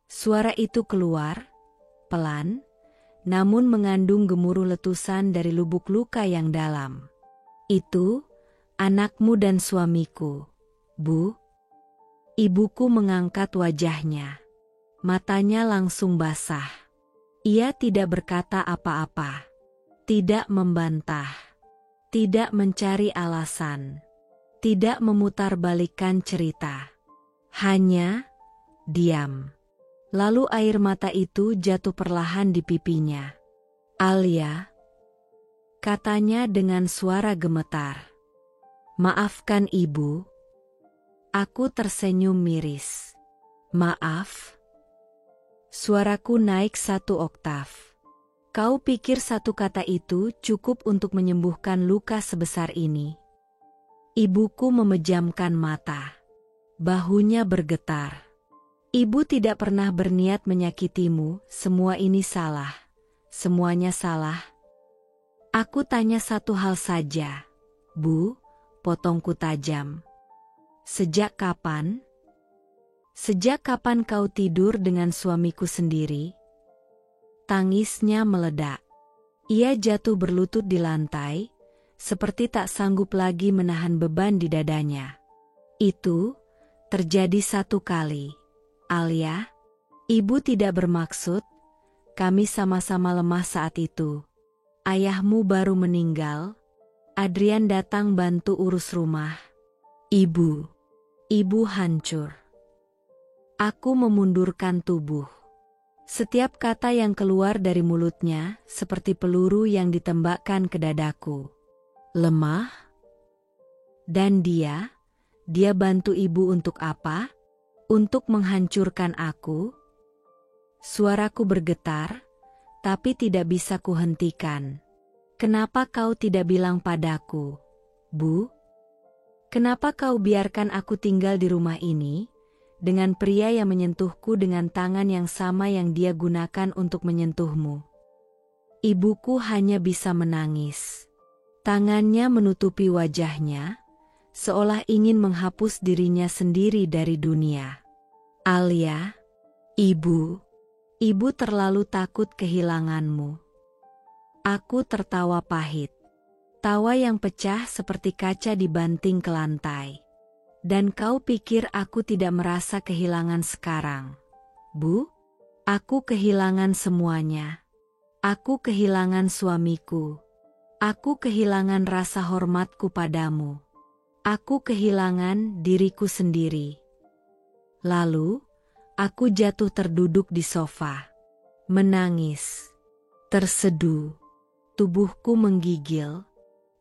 Suara itu keluar, pelan, namun mengandung gemuruh letusan dari lubuk luka yang dalam. "Itu, anakmu dan suamiku, Bu." Ibuku mengangkat wajahnya. Matanya langsung basah. Ia tidak berkata apa-apa, tidak membantah, tidak mencari alasan, tidak memutarbalikkan cerita. Hanya diam. Lalu air mata itu jatuh perlahan di pipinya. "Alia," katanya dengan suara gemetar. "Maafkan ibu." Aku tersenyum miris. "Maaf?" Suaraku naik 1 oktav. "Kau pikir satu kata itu cukup untuk menyembuhkan luka sebesar ini?" Ibuku memejamkan mata. Bahunya bergetar. "Ibu tidak pernah berniat menyakitimu, semua ini salah. Semuanya salah." "Aku tanya satu hal saja, Bu," potongku tajam. "Sejak kapan?" "Sejak kapan kau tidur dengan suamiku sendiri?" Tangisnya meledak. Ia jatuh berlutut di lantai, seperti tak sanggup lagi menahan beban di dadanya. "Itu terjadi 1 kali. Alia, ibu tidak bermaksud, kami sama-sama lemah saat itu. Ayahmu baru meninggal, Adrian datang bantu urus rumah. Ibu hancur." Aku memundurkan tubuh. Setiap kata yang keluar dari mulutnya seperti peluru yang ditembakkan ke dadaku. Lemah? Dan dia bantu ibu untuk apa? Untuk menghancurkan aku? Suaraku bergetar, tapi tidak bisa kuhentikan. "Kenapa kau tidak bilang padaku, Bu? Kenapa kau biarkan aku tinggal di rumah ini, dengan pria yang menyentuhku dengan tangan yang sama yang dia gunakan untuk menyentuhmu?" Ibuku hanya bisa menangis. Tangannya menutupi wajahnya, seolah ingin menghapus dirinya sendiri dari dunia. "Alia, ibu terlalu takut kehilanganmu." Aku tertawa pahit. Tawa yang pecah seperti kaca dibanting ke lantai. "Dan kau pikir aku tidak merasa kehilangan sekarang, Bu? Aku kehilangan semuanya. Aku kehilangan suamiku. Aku kehilangan rasa hormatku padamu. Aku kehilangan diriku sendiri." Lalu, aku jatuh terduduk di sofa. Menangis. Terseduh. Tubuhku menggigil.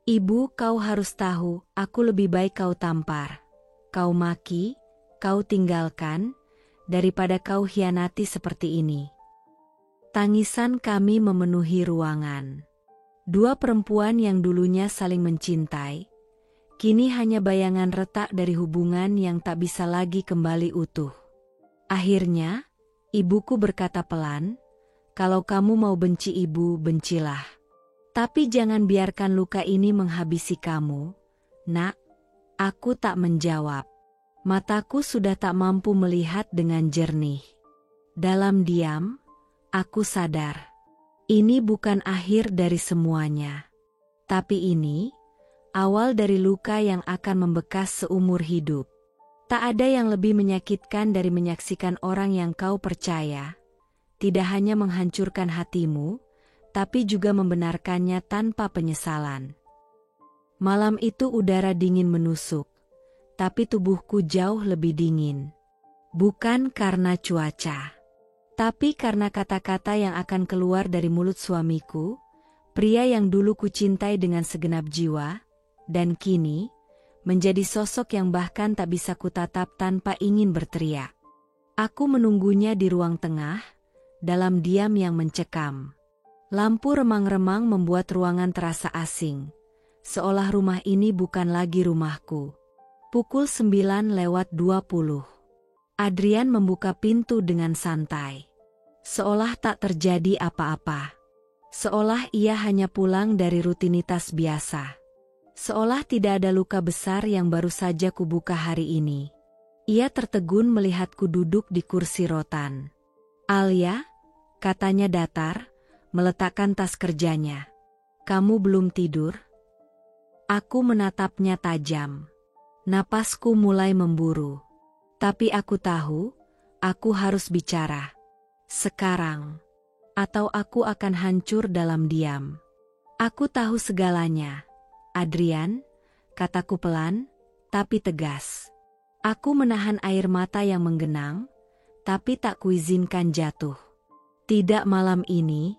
"Ibu, kau harus tahu, aku lebih baik kau tampar, kau maki, kau tinggalkan, daripada kau hianati seperti ini." Tangisan kami memenuhi ruangan. 2 perempuan yang dulunya saling mencintai, kini hanya bayangan retak dari hubungan yang tak bisa lagi kembali utuh. Akhirnya, ibuku berkata pelan, "Kalau kamu mau benci ibu, bencilah. Tapi jangan biarkan luka ini menghabisi kamu, Nak." Aku tak menjawab. Mataku sudah tak mampu melihat dengan jernih. Dalam diam, aku sadar. Ini bukan akhir dari semuanya. Tapi ini awal dari luka yang akan membekas seumur hidup. Tak ada yang lebih menyakitkan dari menyaksikan orang yang kau percaya tidak hanya menghancurkan hatimu, tapi juga membenarkannya tanpa penyesalan. Malam itu udara dingin menusuk, tapi tubuhku jauh lebih dingin. Bukan karena cuaca, tapi karena kata-kata yang akan keluar dari mulut suamiku, pria yang dulu kucintai dengan segenap jiwa, dan kini menjadi sosok yang bahkan tak bisa kutatap tanpa ingin berteriak. Aku menunggunya di ruang tengah, dalam diam yang mencekam. Lampu remang-remang membuat ruangan terasa asing, seolah rumah ini bukan lagi rumahku. Pukul 9:20. Adrian membuka pintu dengan santai. Seolah tak terjadi apa-apa. Seolah ia hanya pulang dari rutinitas biasa. Seolah tidak ada luka besar yang baru saja kubuka hari ini. Ia tertegun melihatku duduk di kursi rotan. "Alia," katanya datar, meletakkan tas kerjanya. "Kamu belum tidur?" Aku menatapnya tajam. Napasku mulai memburu. Tapi aku tahu, aku harus bicara. Sekarang. atau aku akan hancur dalam diam. Aku tahu segalanya, Adrian, kataku pelan, tapi tegas. Aku menahan air mata yang menggenang, tapi tak kuizinkan jatuh. Tidak malam ini,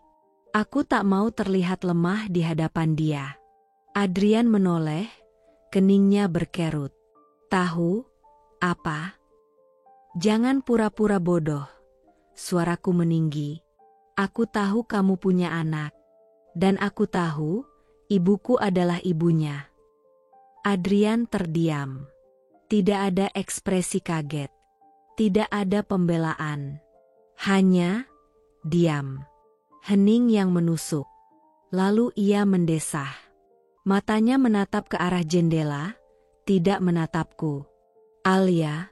aku tak mau terlihat lemah di hadapan dia. Adrian menoleh, keningnya berkerut. Tahu apa? Jangan pura-pura bodoh. Suaraku meninggi. Aku tahu kamu punya anak. Dan aku tahu, ibuku adalah ibunya. Adrian terdiam. Tidak ada ekspresi kaget. Tidak ada pembelaan. Hanya diam. Hening yang menusuk. Lalu ia mendesah. Matanya menatap ke arah jendela, tidak menatapku. Alia,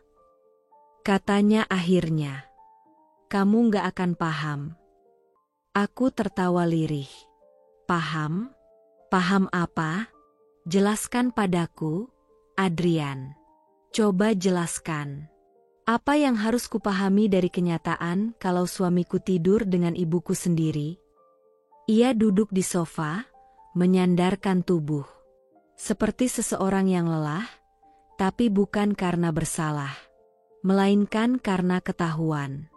katanya akhirnya. Kamu gak akan paham. Aku tertawa lirih. Paham? Paham apa? Jelaskan padaku, Adrian. Coba jelaskan. Apa yang harus kupahami dari kenyataan kalau suamiku tidur dengan ibuku sendiri? Ia duduk di sofa, menyandarkan tubuh. Seperti seseorang yang lelah, tapi bukan karena bersalah. Melainkan karena ketahuan.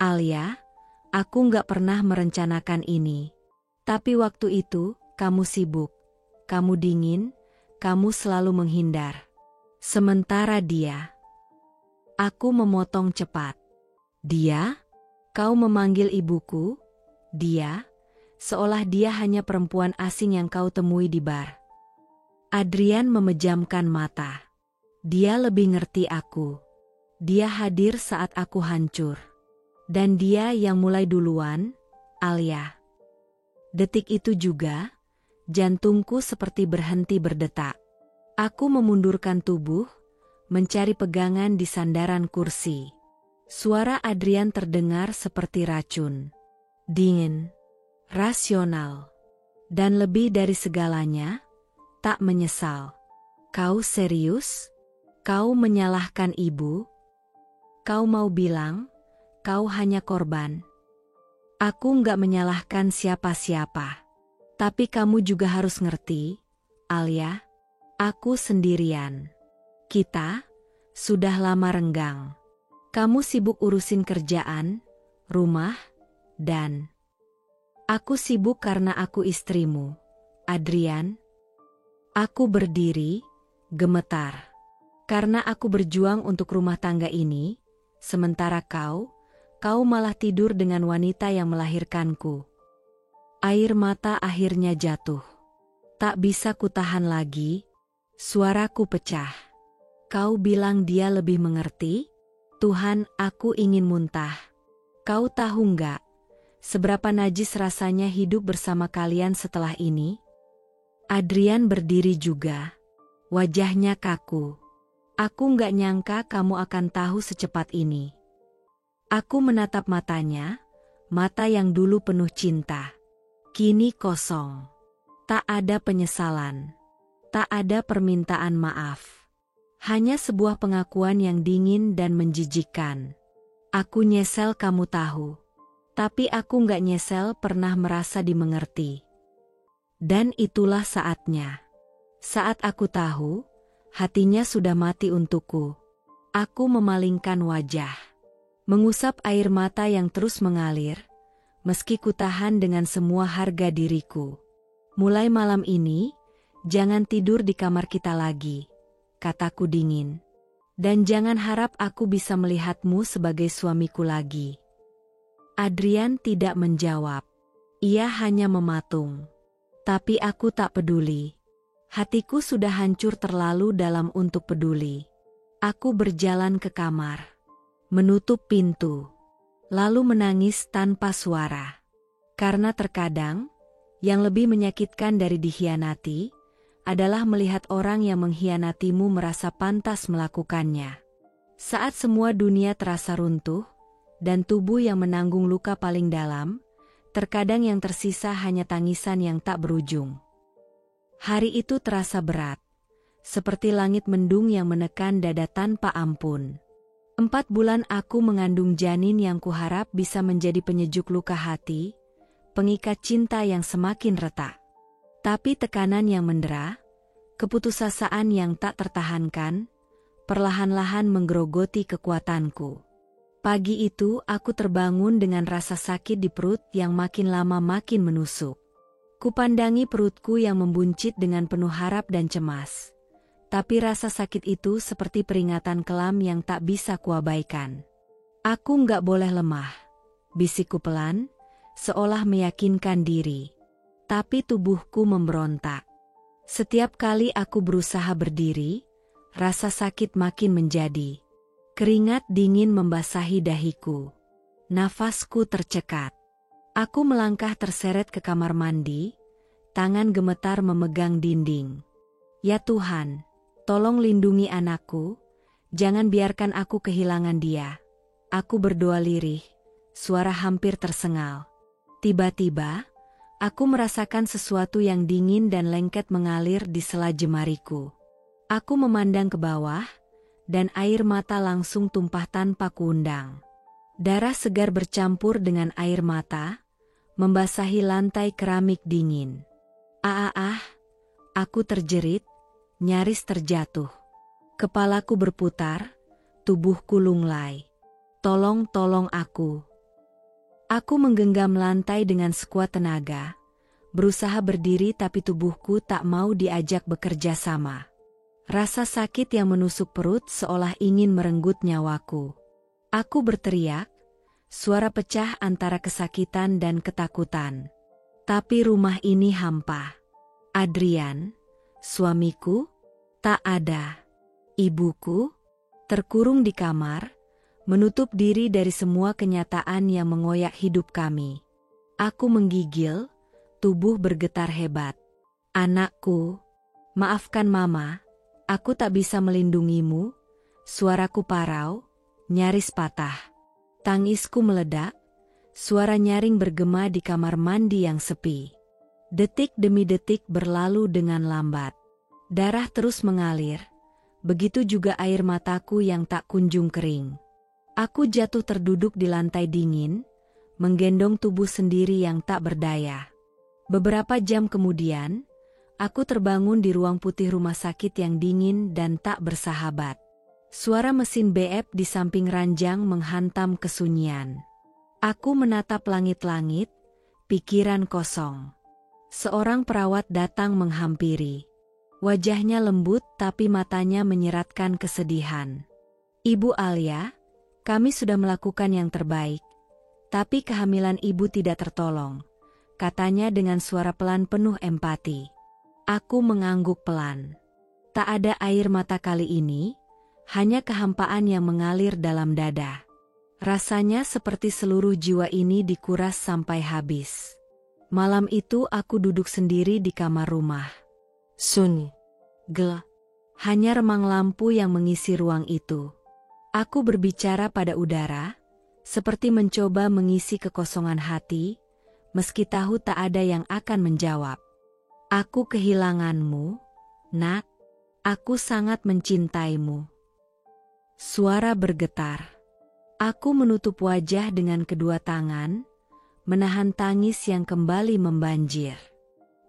Alia, aku gak pernah merencanakan ini. Tapi waktu itu, kamu sibuk. Kamu dingin, kamu selalu menghindar. Sementara dia... Aku memotong cepat. Dia? Kau memanggil ibuku? Dia? Seolah dia hanya perempuan asing yang kau temui di bar. Adrian memejamkan mata. Dia lebih ngerti aku. Dia hadir saat aku hancur. Dan dia yang mulai duluan, Alia. Detik itu juga, jantungku seperti berhenti berdetak. Aku memundurkan tubuh, mencari pegangan di sandaran kursi. Suara Adrian terdengar seperti racun. Dingin, rasional, dan lebih dari segalanya, tak menyesal. Kau serius? Kau menyalahkan ibu? Kau mau bilang, kau hanya korban? Aku nggak menyalahkan siapa-siapa. Tapi kamu juga harus ngerti, Alia, aku sendirian. Kita sudah lama renggang. Kamu sibuk urusin kerjaan, rumah, dan aku sibuk karena aku istrimu, Adrian. Aku berdiri, gemetar. Karena aku berjuang untuk rumah tangga ini, sementara kau malah tidur dengan wanita yang melahirkanku. Air mata akhirnya jatuh. Tak bisa kutahan lagi, suaraku pecah. Kau bilang dia lebih mengerti? Tuhan, aku ingin muntah. Kau tahu nggak, seberapa najis rasanya hidup bersama kalian setelah ini? Adrian berdiri juga. Wajahnya kaku. Aku nggak nyangka kamu akan tahu secepat ini. Aku menatap matanya, mata yang dulu penuh cinta. Kini kosong. Tak ada penyesalan. Tak ada permintaan maaf. Hanya sebuah pengakuan yang dingin dan menjijikkan. Aku nyesel kamu tahu. Tapi aku nggak nyesel pernah merasa dimengerti. Dan itulah saatnya. Saat aku tahu, hatinya sudah mati untukku. Aku memalingkan wajah. Mengusap air mata yang terus mengalir, meski kutahan dengan semua harga diriku. Mulai malam ini, jangan tidur di kamar kita lagi. Kataku dingin. Dan jangan harap aku bisa melihatmu sebagai suamiku lagi. Adrian tidak menjawab. Ia hanya mematung. Tapi aku tak peduli. Hatiku sudah hancur terlalu dalam untuk peduli. Aku berjalan ke kamar. Menutup pintu. Lalu menangis tanpa suara. Karena terkadang, yang lebih menyakitkan dari dikhianati, adalah melihat orang yang mengkhianatimu merasa pantas melakukannya. Saat semua dunia terasa runtuh, dan tubuh yang menanggung luka paling dalam, terkadang yang tersisa hanya tangisan yang tak berujung. Hari itu terasa berat, seperti langit mendung yang menekan dada tanpa ampun. 4 bulan aku mengandung janin yang kuharap bisa menjadi penyejuk luka hati, pengikat cinta yang semakin retak. Tapi tekanan yang mendera, keputusasaan yang tak tertahankan, perlahan-lahan menggerogoti kekuatanku. Pagi itu aku terbangun dengan rasa sakit di perut yang makin lama makin menusuk. Kupandangi perutku yang membuncit dengan penuh harap dan cemas. Tapi rasa sakit itu seperti peringatan kelam yang tak bisa kuabaikan. Aku nggak boleh lemah, bisikku pelan, seolah meyakinkan diri. Tapi tubuhku memberontak. Setiap kali aku berusaha berdiri, rasa sakit makin menjadi. Keringat dingin membasahi dahiku. Nafasku tercekat. Aku melangkah terseret ke kamar mandi, tangan gemetar memegang dinding. Ya Tuhan, tolong lindungi anakku, jangan biarkan aku kehilangan dia. Aku berdoa lirih, suara hampir tersengal. Tiba-tiba, aku merasakan sesuatu yang dingin dan lengket mengalir di sela jemariku. Aku memandang ke bawah, dan air mata langsung tumpah tanpa kuundang. Darah segar bercampur dengan air mata, membasahi lantai keramik dingin. Aku terjerit, nyaris terjatuh. Kepalaku berputar, tubuhku lunglai. Tolong aku. Aku menggenggam lantai dengan sekuat tenaga, berusaha berdiri tapi tubuhku tak mau diajak bekerja sama. Rasa sakit yang menusuk perut seolah ingin merenggut nyawaku. Aku berteriak, suara pecah antara kesakitan dan ketakutan. Tapi rumah ini hampa. Adrian, suamiku, tak ada. Ibuku, terkurung di kamar, menutup diri dari semua kenyataan yang mengoyak hidup kami. Aku menggigil, tubuh bergetar hebat. Anakku, maafkan Mama, aku tak bisa melindungimu. Suaraku parau, nyaris patah. Tangisku meledak, suara nyaring bergema di kamar mandi yang sepi. Detik demi detik berlalu dengan lambat. Darah terus mengalir, begitu juga air mataku yang tak kunjung kering. Aku jatuh terduduk di lantai dingin, menggendong tubuh sendiri yang tak berdaya. Beberapa jam kemudian, aku terbangun di ruang putih rumah sakit yang dingin dan tak bersahabat. Suara mesin BF di samping ranjang menghantam kesunyian. Aku menatap langit-langit, pikiran kosong. Seorang perawat datang menghampiri. Wajahnya lembut tapi matanya menyeratkan kesedihan. Ibu Alia, kami sudah melakukan yang terbaik. Tapi kehamilan ibu tidak tertolong, katanya dengan suara pelan penuh empati. Aku mengangguk pelan. Tak ada air mata kali ini, hanya kehampaan yang mengalir dalam dada. Rasanya seperti seluruh jiwa ini dikuras sampai habis. Malam itu aku duduk sendiri di kamar rumah. Sunyi, gelap, hanya remang lampu yang mengisi ruang itu. Aku berbicara pada udara, seperti mencoba mengisi kekosongan hati, meski tahu tak ada yang akan menjawab. Aku kehilanganmu, Nak. Aku sangat mencintaimu. Suara bergetar. Aku menutup wajah dengan kedua tangan, menahan tangis yang kembali membanjir.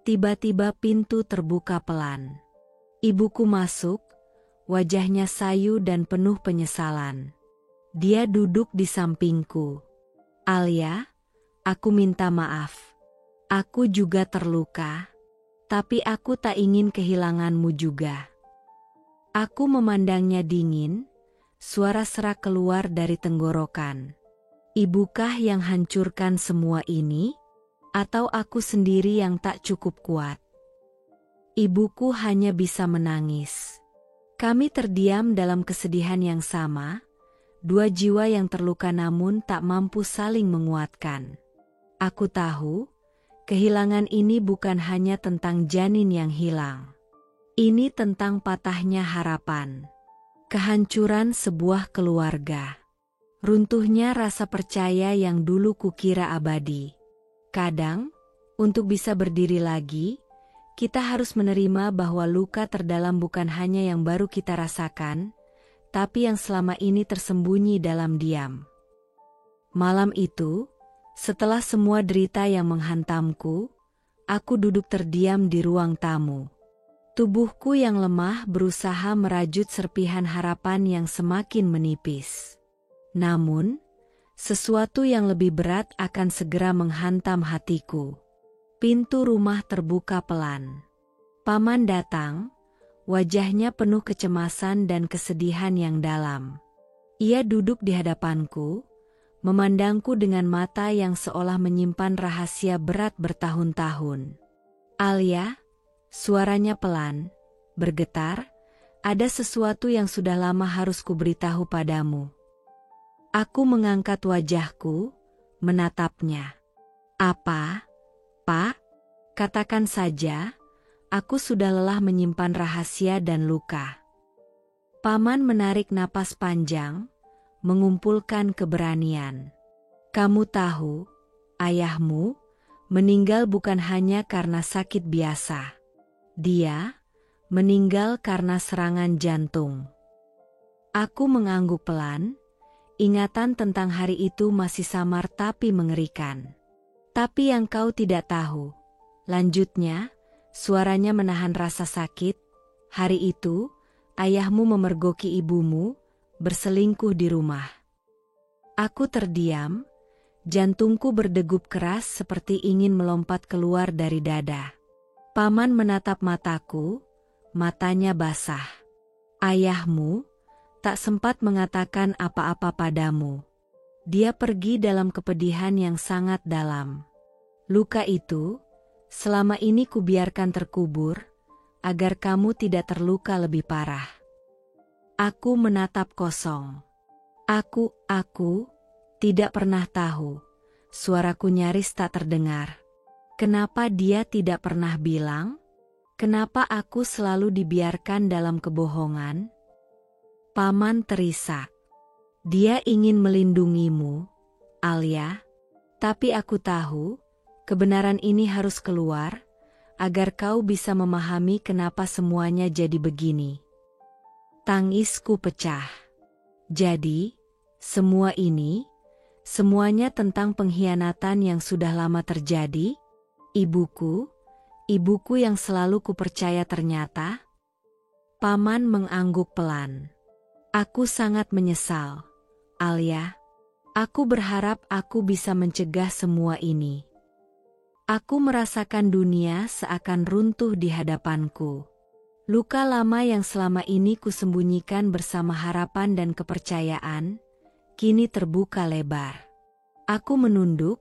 Tiba-tiba pintu terbuka pelan. Ibuku masuk, wajahnya sayu dan penuh penyesalan. Dia duduk di sampingku. Alia, aku minta maaf. Aku juga terluka, tapi aku tak ingin kehilanganmu juga. Aku memandangnya dingin, suara serak keluar dari tenggorokan. Ibukah yang hancurkan semua ini? Atau aku sendiri yang tak cukup kuat? Ibuku hanya bisa menangis. Kami terdiam dalam kesedihan yang sama, dua jiwa yang terluka namun tak mampu saling menguatkan. Aku tahu, kehilangan ini bukan hanya tentang janin yang hilang. Ini tentang patahnya harapan. Kehancuran sebuah keluarga. Runtuhnya rasa percaya yang dulu kukira abadi. Kadang, untuk bisa berdiri lagi, kita harus menerima bahwa luka terdalam bukan hanya yang baru kita rasakan, tapi yang selama ini tersembunyi dalam diam. Malam itu, Setelah semua derita yang menghantamku, aku duduk terdiam di ruang tamu. Tubuhku yang lemah berusaha merajut serpihan harapan yang semakin menipis. Namun, sesuatu yang lebih berat akan segera menghantam hatiku. Pintu rumah terbuka pelan. Paman datang, wajahnya penuh kecemasan dan kesedihan yang dalam. Ia duduk di hadapanku, memandangku dengan mata yang seolah menyimpan rahasia berat bertahun-tahun. "Alia," suaranya pelan, bergetar, "ada sesuatu yang sudah lama harus kuberitahu padamu." Aku mengangkat wajahku, menatapnya. "Apa, Pak? Katakan saja, aku sudah lelah menyimpan rahasia dan luka." Paman menarik napas panjang, mengumpulkan keberanian. "Kamu tahu, ayahmu meninggal bukan hanya karena sakit biasa. Dia meninggal karena serangan jantung." Aku mengangguk pelan, ingatan tentang hari itu masih samar tapi mengerikan. "Tapi yang kau tidak tahu," lanjutnya, suaranya menahan rasa sakit, "hari itu, ayahmu memergoki ibumu, berselingkuh di rumah." Aku terdiam, jantungku berdegup keras seperti ingin melompat keluar dari dada. Paman menatap mataku, matanya basah. "Ayahmu tak sempat mengatakan apa-apa padamu. Dia pergi dalam kepedihan yang sangat dalam. Luka itu, selama ini kubiarkan terkubur, agar kamu tidak terluka lebih parah." Aku menatap kosong. Aku tidak pernah tahu. Suaraku nyaris tak terdengar. Kenapa dia tidak pernah bilang? Kenapa aku selalu dibiarkan dalam kebohongan? Paman terisak. "Dia ingin melindungimu, Alia. Tapi aku tahu, kebenaran ini harus keluar, agar kau bisa memahami kenapa semuanya jadi begini." Tangisku pecah. Jadi, semua ini, semuanya tentang pengkhianatan yang sudah lama terjadi? Ibuku yang selalu kupercaya ternyata? Paman mengangguk pelan. "Aku sangat menyesal, Alia. Aku berharap aku bisa mencegah semua ini. Aku merasakan dunia seakan runtuh di hadapanku. Luka lama yang selama ini kusembunyikan bersama harapan dan kepercayaan, kini terbuka lebar." Aku menunduk,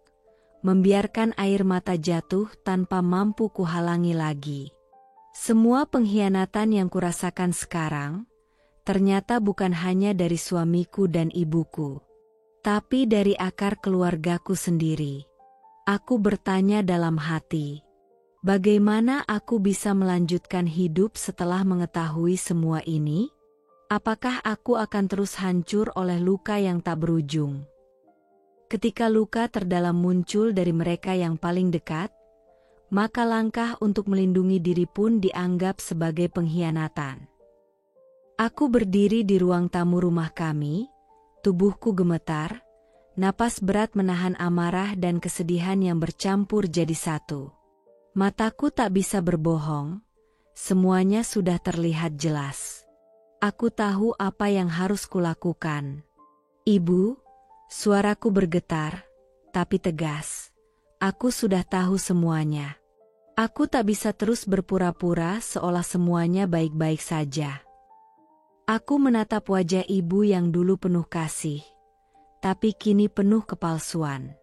membiarkan air mata jatuh tanpa mampu kuhalangi lagi. Semua pengkhianatan yang kurasakan sekarang, ternyata bukan hanya dari suamiku dan ibuku, tapi dari akar keluargaku sendiri. Aku bertanya dalam hati, bagaimana aku bisa melanjutkan hidup setelah mengetahui semua ini? Apakah aku akan terus hancur oleh luka yang tak berujung? Ketika luka terdalam muncul dari mereka yang paling dekat, maka langkah untuk melindungi diri pun dianggap sebagai pengkhianatan. Aku berdiri di ruang tamu rumah kami, tubuhku gemetar, napas berat menahan amarah dan kesedihan yang bercampur jadi satu. Mataku tak bisa berbohong, semuanya sudah terlihat jelas. Aku tahu apa yang harus kulakukan. "Ibu," suaraku bergetar, tapi tegas. "Aku sudah tahu semuanya. Aku tak bisa terus berpura-pura seolah semuanya baik-baik saja." Aku menatap wajah ibu yang dulu penuh kasih, tapi kini penuh kepalsuan.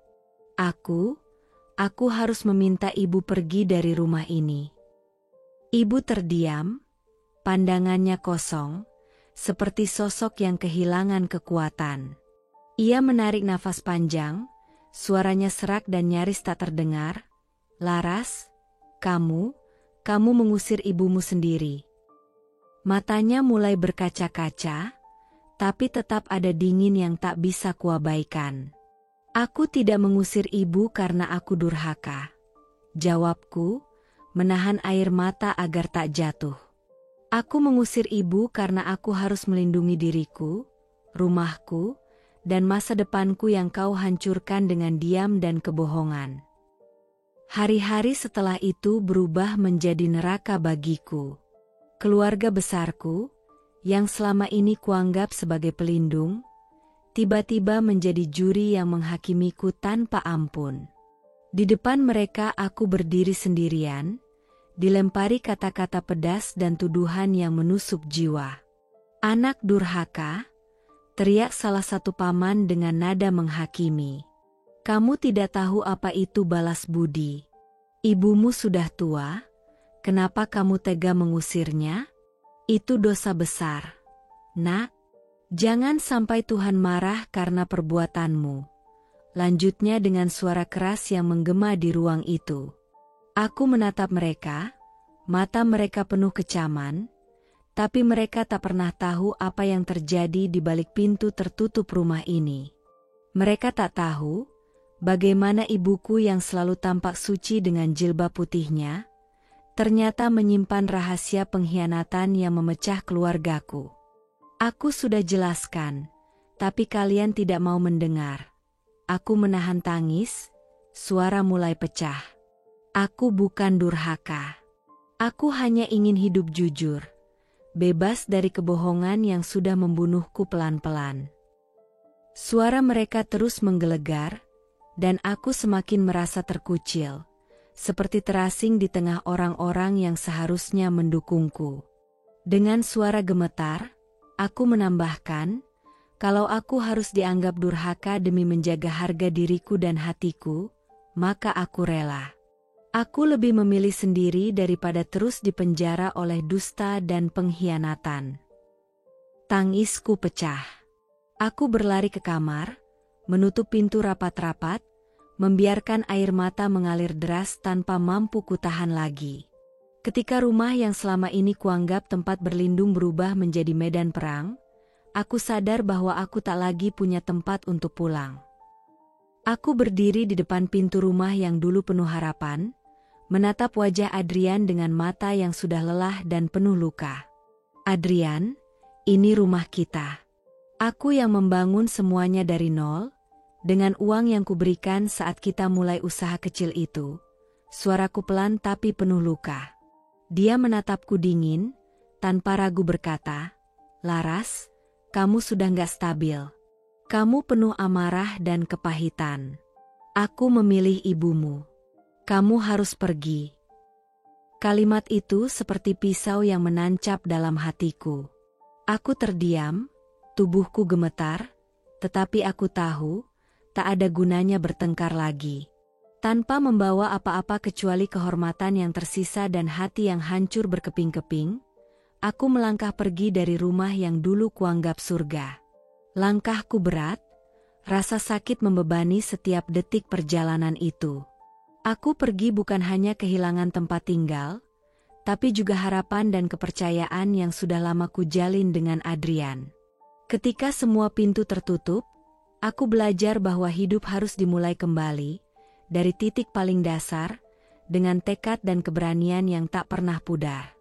Aku harus meminta ibu pergi dari rumah ini." Ibu terdiam, pandangannya kosong, seperti sosok yang kehilangan kekuatan. Ia menarik nafas panjang, suaranya serak dan nyaris tak terdengar. "Laras, kamu mengusir ibumu sendiri." Matanya mulai berkaca-kaca, tapi tetap ada dingin yang tak bisa kuabaikan. "Aku tidak mengusir ibu karena aku durhaka," jawabku, menahan air mata agar tak jatuh. "Aku mengusir ibu karena aku harus melindungi diriku, rumahku, dan masa depanku yang kau hancurkan dengan diam dan kebohongan. Hari-hari setelah itu berubah menjadi neraka bagiku. Keluarga besarku, yang selama ini kuanggap sebagai pelindung, tiba-tiba menjadi juri yang menghakimiku tanpa ampun. Di depan mereka aku berdiri sendirian, dilempari kata-kata pedas dan tuduhan yang menusuk jiwa. "Anak durhaka," teriak salah satu paman dengan nada menghakimi. "Kamu tidak tahu apa itu balas budi. Ibumu sudah tua, kenapa kamu tega mengusirnya? Itu dosa besar. Nak, jangan sampai Tuhan marah karena perbuatanmu," lanjutnya dengan suara keras yang menggema di ruang itu. Aku menatap mereka, mata mereka penuh kecaman, tapi mereka tak pernah tahu apa yang terjadi di balik pintu tertutup rumah ini. Mereka tak tahu bagaimana ibuku yang selalu tampak suci dengan jilbab putihnya, ternyata menyimpan rahasia pengkhianatan yang memecah keluargaku. Aku sudah jelaskan, tapi kalian tidak mau mendengar. Aku menahan tangis, suara mulai pecah. Aku bukan durhaka. Aku hanya ingin hidup jujur, bebas dari kebohongan yang sudah membunuhku pelan-pelan. Suara mereka terus menggelegar, dan aku semakin merasa terkucil, seperti terasing di tengah orang-orang yang seharusnya mendukungku. Dengan suara gemetar, aku menambahkan, kalau aku harus dianggap durhaka demi menjaga harga diriku dan hatiku, maka aku rela. Aku lebih memilih sendiri daripada terus dipenjara oleh dusta dan pengkhianatan. Tangisku pecah. Aku berlari ke kamar, menutup pintu rapat-rapat, membiarkan air mata mengalir deras tanpa mampu kutahan lagi. Ketika rumah yang selama ini kuanggap tempat berlindung berubah menjadi medan perang, aku sadar bahwa aku tak lagi punya tempat untuk pulang. Aku berdiri di depan pintu rumah yang dulu penuh harapan, menatap wajah Adrian dengan mata yang sudah lelah dan penuh luka. "Adrian, ini rumah kita. Aku yang membangun semuanya dari nol, dengan uang yang kuberikan saat kita mulai usaha kecil itu." Suaraku pelan tapi penuh luka. Dia menatapku dingin, tanpa ragu berkata, "Laras, kamu sudah gak stabil. Kamu penuh amarah dan kepahitan. Aku memilih ibumu. Kamu harus pergi." Kalimat itu seperti pisau yang menancap dalam hatiku. Aku terdiam, tubuhku gemetar, tetapi aku tahu, tak ada gunanya bertengkar lagi. Tanpa membawa apa-apa kecuali kehormatan yang tersisa dan hati yang hancur berkeping-keping, aku melangkah pergi dari rumah yang dulu kuanggap surga. Langkahku berat, rasa sakit membebani setiap detik perjalanan itu. Aku pergi bukan hanya kehilangan tempat tinggal, tapi juga harapan dan kepercayaan yang sudah lama kujalin dengan Adrian. Ketika semua pintu tertutup, aku belajar bahwa hidup harus dimulai kembali, dari titik paling dasar, dengan tekad dan keberanian yang tak pernah pudar.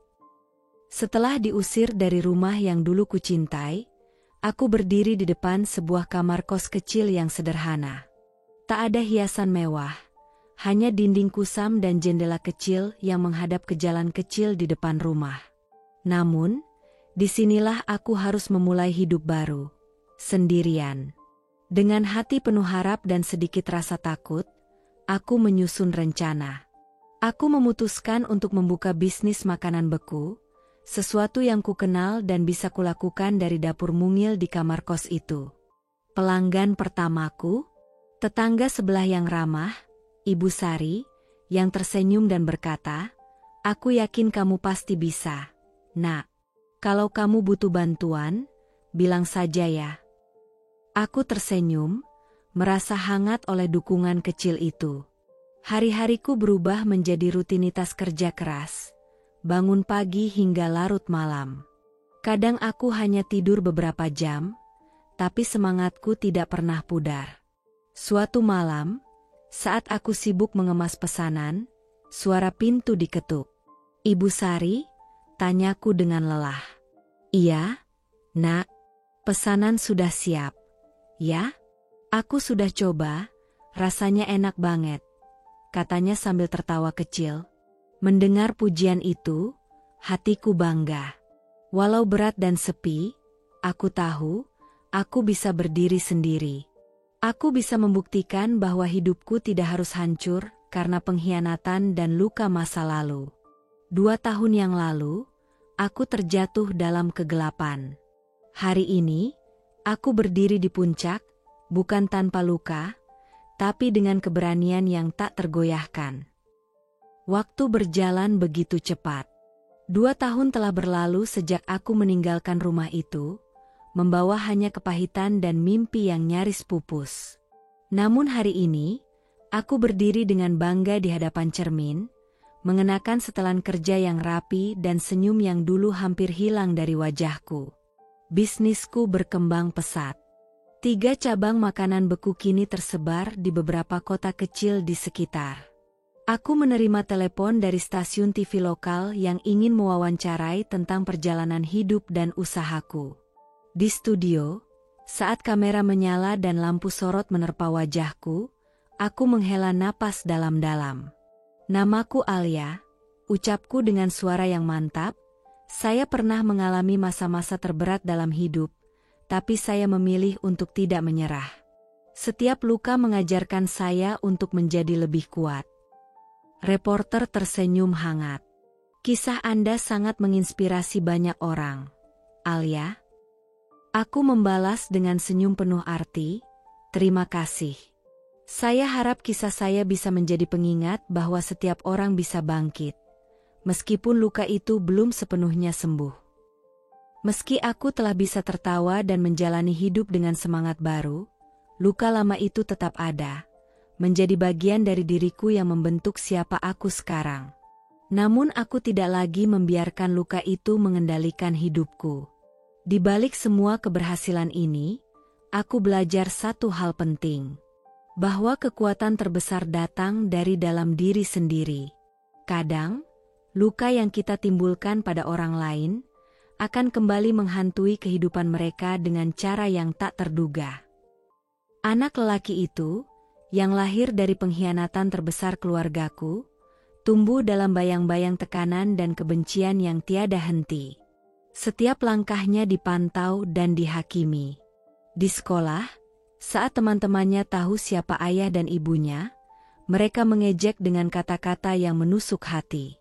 Setelah diusir dari rumah yang dulu kucintai, aku berdiri di depan sebuah kamar kos kecil yang sederhana. Tak ada hiasan mewah, hanya dinding kusam dan jendela kecil yang menghadap ke jalan kecil di depan rumah. Namun, disinilah aku harus memulai hidup baru, sendirian. Dengan hati penuh harap dan sedikit rasa takut, aku menyusun rencana. Aku memutuskan untuk membuka bisnis makanan beku, sesuatu yang kukenal dan bisa kulakukan dari dapur mungil di kamar kos itu. Pelanggan pertamaku, tetangga sebelah yang ramah, Ibu Sari, yang tersenyum dan berkata, "Aku yakin kamu pasti bisa, Nak. Kalau kamu butuh bantuan, bilang saja ya." Aku tersenyum, merasa hangat oleh dukungan kecil itu. Hari-hariku berubah menjadi rutinitas kerja keras, bangun pagi hingga larut malam. Kadang aku hanya tidur beberapa jam, tapi semangatku tidak pernah pudar. Suatu malam, saat aku sibuk mengemas pesanan, suara pintu diketuk. "Ibu Sari?" tanyaku dengan lelah. "Iya, Nak, pesanan sudah siap. Ya? Aku sudah coba, rasanya enak banget, katanya sambil tertawa kecil. Mendengar pujian itu, hatiku bangga. Walau berat dan sepi, aku tahu, aku bisa berdiri sendiri. Aku bisa membuktikan bahwa hidupku tidak harus hancur karena pengkhianatan dan luka masa lalu. 2 tahun yang lalu, aku terjatuh dalam kegelapan. Hari ini, aku berdiri di puncak, bukan tanpa luka, tapi dengan keberanian yang tak tergoyahkan. Waktu berjalan begitu cepat. 2 tahun telah berlalu sejak aku meninggalkan rumah itu, membawa hanya kepahitan dan mimpi yang nyaris pupus. Namun hari ini, aku berdiri dengan bangga di hadapan cermin, mengenakan setelan kerja yang rapi dan senyum yang dulu hampir hilang dari wajahku. Bisnisku berkembang pesat. 3 cabang makanan beku kini tersebar di beberapa kota kecil di sekitar. Aku menerima telepon dari stasiun TV lokal yang ingin mewawancarai tentang perjalanan hidup dan usahaku. Di studio, saat kamera menyala dan lampu sorot menerpa wajahku, aku menghela napas dalam-dalam. Namaku Alia, ucapku dengan suara yang mantap. Saya pernah mengalami masa-masa terberat dalam hidup, tapi saya memilih untuk tidak menyerah. Setiap luka mengajarkan saya untuk menjadi lebih kuat. Reporter tersenyum hangat. Kisah Anda sangat menginspirasi banyak orang, Alia. Aku membalas dengan senyum penuh arti, terima kasih. Saya harap kisah saya bisa menjadi pengingat bahwa setiap orang bisa bangkit, meskipun luka itu belum sepenuhnya sembuh. Meski aku telah bisa tertawa dan menjalani hidup dengan semangat baru, luka lama itu tetap ada, menjadi bagian dari diriku yang membentuk siapa aku sekarang. Namun aku tidak lagi membiarkan luka itu mengendalikan hidupku. Di balik semua keberhasilan ini, aku belajar satu hal penting. Bahwa kekuatan terbesar datang dari dalam diri sendiri. Kadang, luka yang kita timbulkan pada orang lain akan kembali menghantui kehidupan mereka dengan cara yang tak terduga. Anak lelaki itu, yang lahir dari pengkhianatan terbesar keluargaku, tumbuh dalam bayang-bayang tekanan dan kebencian yang tiada henti. Setiap langkahnya dipantau dan dihakimi. Di sekolah, saat teman-temannya tahu siapa ayah dan ibunya, mereka mengejek dengan kata-kata yang menusuk hati.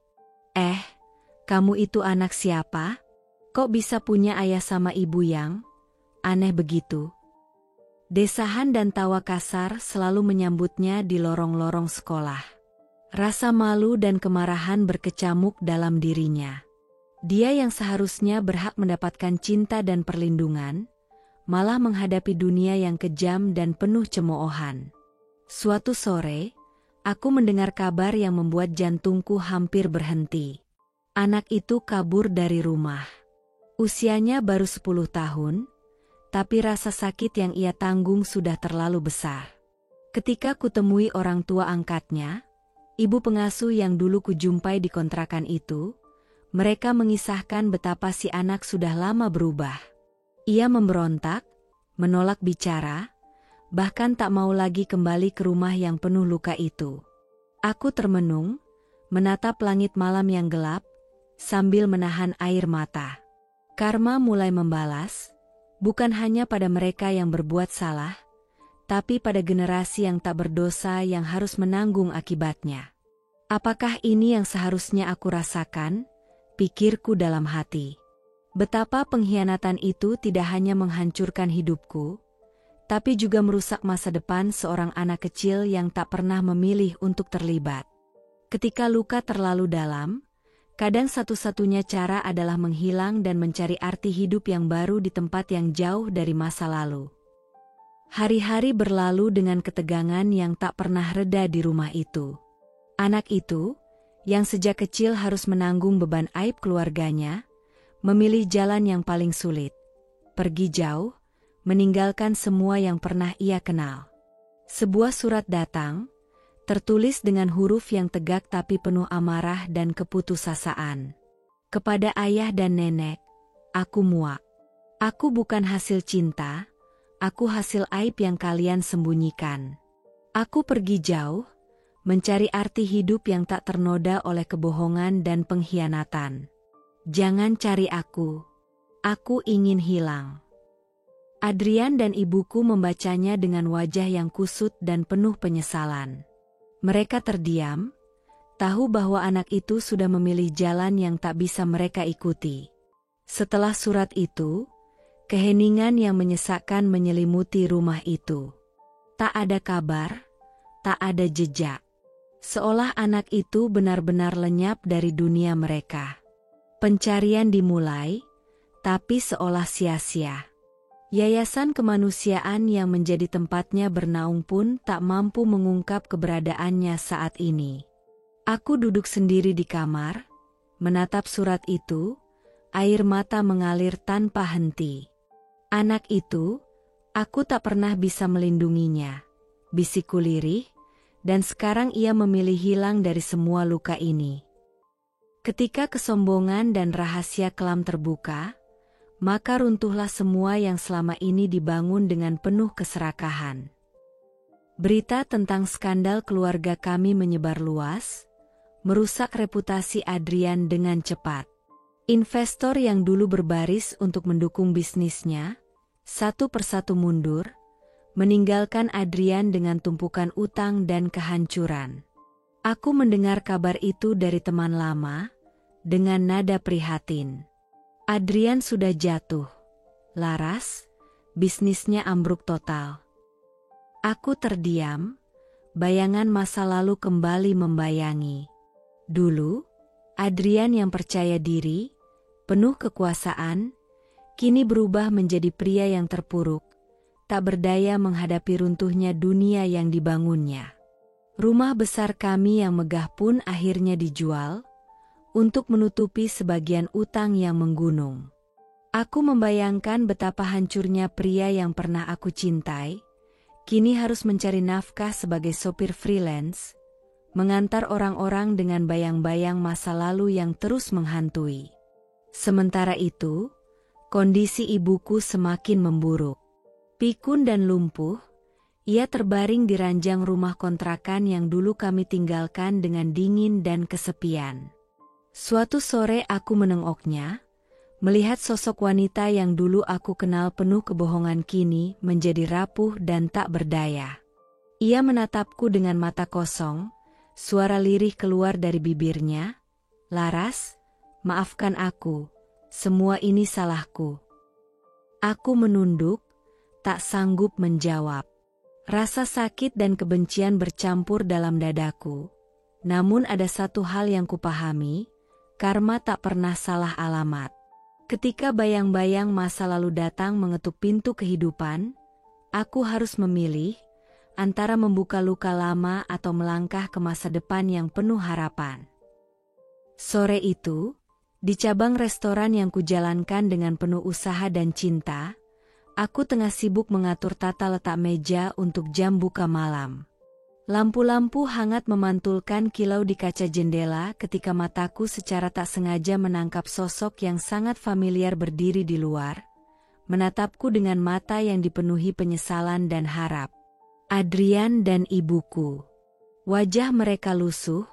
Kamu itu anak siapa? Kok bisa punya ayah sama ibu yang aneh begitu? Desahan dan tawa kasar selalu menyambutnya di lorong-lorong sekolah. Rasa malu dan kemarahan berkecamuk dalam dirinya. Dia yang seharusnya berhak mendapatkan cinta dan perlindungan, malah menghadapi dunia yang kejam dan penuh cemoohan. Suatu sore, aku mendengar kabar yang membuat jantungku hampir berhenti. Anak itu kabur dari rumah. Usianya baru 10 tahun, tapi rasa sakit yang ia tanggung sudah terlalu besar. Ketika kutemui orang tua angkatnya, ibu pengasuh yang dulu kujumpai di kontrakan itu, mereka mengisahkan betapa si anak sudah lama berubah. Ia memberontak, menolak bicara, bahkan tak mau lagi kembali ke rumah yang penuh luka itu. Aku termenung, menatap langit malam yang gelap, sambil menahan air mata. Karma mulai membalas, bukan hanya pada mereka yang berbuat salah, tapi pada generasi yang tak berdosa yang harus menanggung akibatnya. Apakah ini yang seharusnya aku rasakan? Pikirku dalam hati. Betapa pengkhianatan itu tidak hanya menghancurkan hidupku, tapi juga merusak masa depan seorang anak kecil yang tak pernah memilih untuk terlibat. Ketika luka terlalu dalam, kadang satu-satunya cara adalah menghilang dan mencari arti hidup yang baru di tempat yang jauh dari masa lalu. Hari-hari berlalu dengan ketegangan yang tak pernah reda di rumah itu. Anak itu, yang sejak kecil harus menanggung beban aib keluarganya, memilih jalan yang paling sulit, pergi jauh, meninggalkan semua yang pernah ia kenal. Sebuah surat datang, tertulis dengan huruf yang tegak tapi penuh amarah dan keputusasaan. Kepada ayah dan nenek, aku muak. Aku bukan hasil cinta, Aku hasil aib yang kalian sembunyikan. Aku pergi jauh, mencari arti hidup yang tak ternoda oleh kebohongan dan pengkhianatan. Jangan cari aku. Aku ingin hilang. Adrian dan ibuku membacanya dengan wajah yang kusut dan penuh penyesalan. Mereka terdiam, tahu bahwa anak itu sudah memilih jalan yang tak bisa mereka ikuti. Setelah surat itu, keheningan yang menyesakkan menyelimuti rumah itu. Tak ada kabar, tak ada jejak. Seolah anak itu benar-benar lenyap dari dunia mereka. Pencarian dimulai, tapi seolah sia-sia. Yayasan kemanusiaan yang menjadi tempatnya bernaung pun tak mampu mengungkap keberadaannya saat ini. Aku duduk sendiri di kamar, menatap surat itu, air mata mengalir tanpa henti. Anak itu, aku tak pernah bisa melindunginya, bisikku lirih, dan sekarang ia memilih hilang dari semua luka ini. Ketika kesombongan dan rahasia kelam terbuka, maka runtuhlah semua yang selama ini dibangun dengan penuh keserakahan. Berita tentang skandal keluarga kami menyebar luas, merusak reputasi Adrian dengan cepat. Investor yang dulu berbaris untuk mendukung bisnisnya, satu persatu mundur, meninggalkan Adrian dengan tumpukan utang dan kehancuran. Aku mendengar kabar itu dari teman lama, dengan nada prihatin. Adrian sudah jatuh. Laras, bisnisnya ambruk total. Aku terdiam, bayangan masa lalu kembali membayangi. Dulu, Adrian yang percaya diri, penuh kekuasaan, kini berubah menjadi pria yang terpuruk, tak berdaya menghadapi runtuhnya dunia yang dibangunnya. Rumah besar kami yang megah pun akhirnya dijual, untuk menutupi sebagian utang yang menggunung. Aku membayangkan betapa hancurnya pria yang pernah aku cintai, kini harus mencari nafkah sebagai sopir freelance, mengantar orang-orang dengan bayang-bayang masa lalu yang terus menghantui. Sementara itu, kondisi ibuku semakin memburuk. Pikun dan lumpuh, ia terbaring di ranjang rumah kontrakan yang dulu kami tinggalkan dengan dingin dan kesepian. Suatu sore aku menengoknya, melihat sosok wanita yang dulu aku kenal penuh kebohongan kini menjadi rapuh dan tak berdaya. Ia menatapku dengan mata kosong, suara lirih keluar dari bibirnya, "Laras, maafkan aku, semua ini salahku." Aku menunduk, tak sanggup menjawab. Rasa sakit dan kebencian bercampur dalam dadaku, namun ada satu hal yang kupahami, karma tak pernah salah alamat. Ketika bayang-bayang masa lalu datang mengetuk pintu kehidupan, aku harus memilih antara membuka luka lama atau melangkah ke masa depan yang penuh harapan. Sore itu, di cabang restoran yang kujalankan dengan penuh usaha dan cinta, aku tengah sibuk mengatur tata letak meja untuk jam buka malam. Lampu-lampu hangat memantulkan kilau di kaca jendela ketika mataku secara tak sengaja menangkap sosok yang sangat familiar berdiri di luar, menatapku dengan mata yang dipenuhi penyesalan dan harap. Adrian dan ibuku. Wajah mereka lusuh,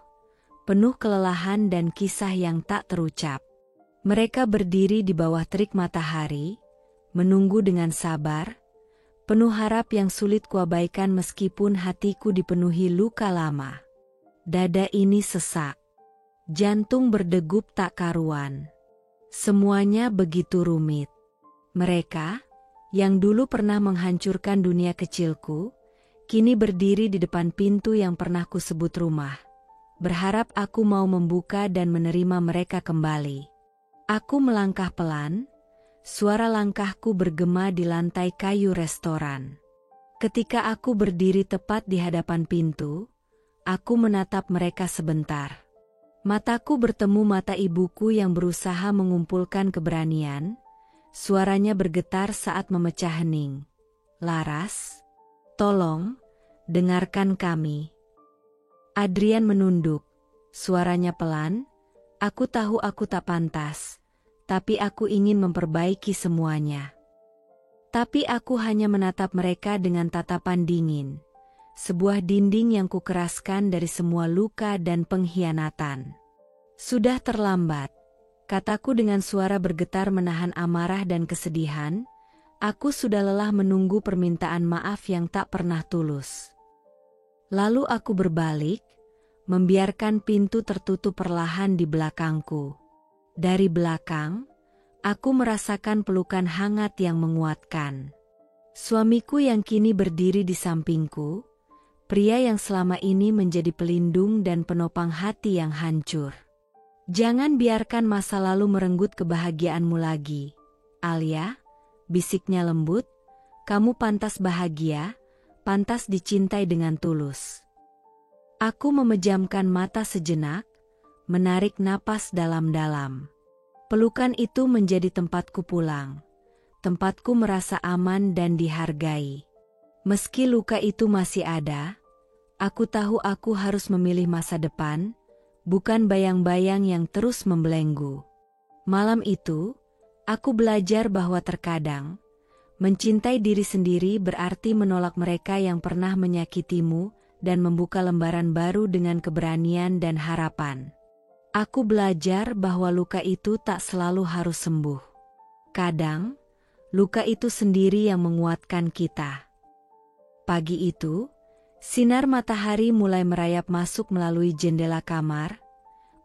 penuh kelelahan dan kisah yang tak terucap. Mereka berdiri di bawah terik matahari, menunggu dengan sabar, penuh harap yang sulit kuabaikan meskipun hatiku dipenuhi luka lama. Dada ini sesak. Jantung berdegup tak karuan. Semuanya begitu rumit. Mereka, yang dulu pernah menghancurkan dunia kecilku, kini berdiri di depan pintu yang pernah kusebut rumah, berharap aku mau membuka dan menerima mereka kembali. Aku melangkah pelan, suara langkahku bergema di lantai kayu restoran. Ketika aku berdiri tepat di hadapan pintu, aku menatap mereka sebentar. Mataku bertemu mata ibuku yang berusaha mengumpulkan keberanian, suaranya bergetar saat memecah hening. "Laras, tolong, dengarkan kami." Adrian menunduk, suaranya pelan, "Aku tahu aku tak pantas, tapi aku ingin memperbaiki semuanya." Tapi aku hanya menatap mereka dengan tatapan dingin. Sebuah dinding yang kukeraskan dari semua luka dan pengkhianatan. Sudah terlambat, kataku dengan suara bergetar menahan amarah dan kesedihan. Aku sudah lelah menunggu permintaan maaf yang tak pernah tulus. Lalu aku berbalik, membiarkan pintu tertutup perlahan di belakangku. Dari belakang, aku merasakan pelukan hangat yang menguatkan. Suamiku yang kini berdiri di sampingku, pria yang selama ini menjadi pelindung dan penopang hati yang hancur. Jangan biarkan masa lalu merenggut kebahagiaanmu lagi, Alia, bisiknya lembut, kamu pantas bahagia, pantas dicintai dengan tulus. Aku memejamkan mata sejenak, menarik napas dalam-dalam. Pelukan itu menjadi tempatku pulang. Tempatku merasa aman dan dihargai. Meski luka itu masih ada, aku tahu aku harus memilih masa depan, bukan bayang-bayang yang terus membelenggu. Malam itu, aku belajar bahwa terkadang, mencintai diri sendiri berarti menolak mereka yang pernah menyakitimu dan membuka lembaran baru dengan keberanian dan harapan. Aku belajar bahwa luka itu tak selalu harus sembuh. Kadang, luka itu sendiri yang menguatkan kita. Pagi itu, sinar matahari mulai merayap masuk melalui jendela kamar,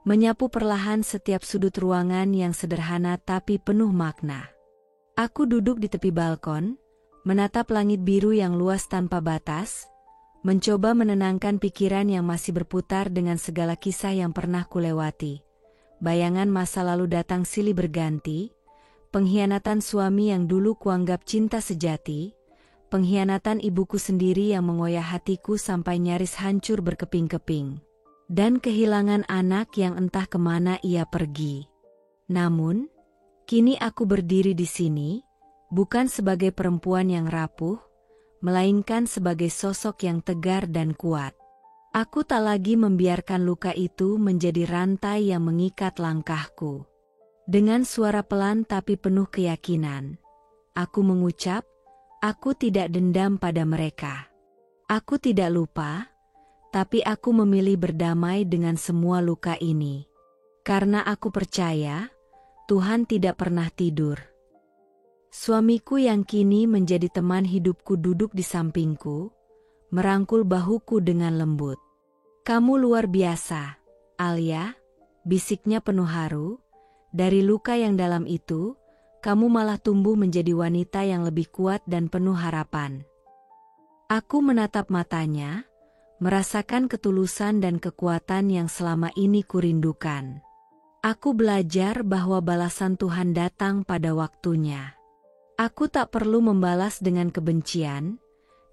menyapu perlahan setiap sudut ruangan yang sederhana tapi penuh makna. Aku duduk di tepi balkon, menatap langit biru yang luas tanpa batas, mencoba menenangkan pikiran yang masih berputar dengan segala kisah yang pernah kulewati. Bayangan masa lalu datang silih berganti, pengkhianatan suami yang dulu kuanggap cinta sejati, pengkhianatan ibuku sendiri yang mengoyak hatiku sampai nyaris hancur berkeping-keping, dan kehilangan anak yang entah kemana ia pergi. Namun, kini aku berdiri di sini, bukan sebagai perempuan yang rapuh, melainkan sebagai sosok yang tegar dan kuat. Aku tak lagi membiarkan luka itu menjadi rantai yang mengikat langkahku. Dengan suara pelan tapi penuh keyakinan, aku mengucap, aku tidak dendam pada mereka. Aku tidak lupa, tapi aku memilih berdamai dengan semua luka ini. Karena aku percaya, Tuhan tidak pernah tidur. Suamiku yang kini menjadi teman hidupku duduk di sampingku, merangkul bahuku dengan lembut. Kamu luar biasa, Alia, bisiknya penuh haru. Dari luka yang dalam itu, kamu malah tumbuh menjadi wanita yang lebih kuat dan penuh harapan. Aku menatap matanya, merasakan ketulusan dan kekuatan yang selama ini kurindukan. Aku belajar bahwa balasan Tuhan datang pada waktunya. Aku tak perlu membalas dengan kebencian,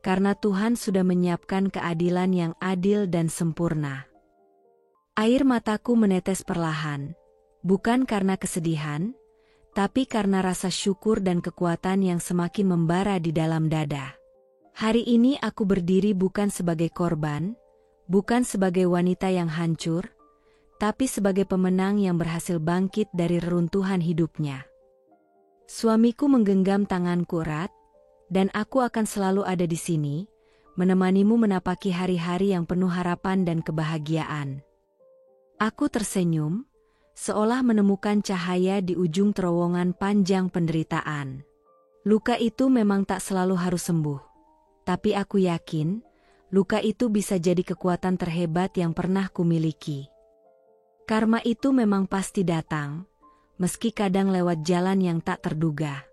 karena Tuhan sudah menyiapkan keadilan yang adil dan sempurna. Air mataku menetes perlahan, bukan karena kesedihan, tapi karena rasa syukur dan kekuatan yang semakin membara di dalam dada. Hari ini aku berdiri bukan sebagai korban, bukan sebagai wanita yang hancur, tapi sebagai pemenang yang berhasil bangkit dari reruntuhan hidupnya. Suamiku menggenggam tanganku erat, dan aku akan selalu ada di sini, menemanimu menapaki hari-hari yang penuh harapan dan kebahagiaan. Aku tersenyum, seolah menemukan cahaya di ujung terowongan panjang penderitaan. Luka itu memang tak selalu harus sembuh, tapi aku yakin, luka itu bisa jadi kekuatan terhebat yang pernah kumiliki. Karma itu memang pasti datang, meski kadang lewat jalan yang tak terduga.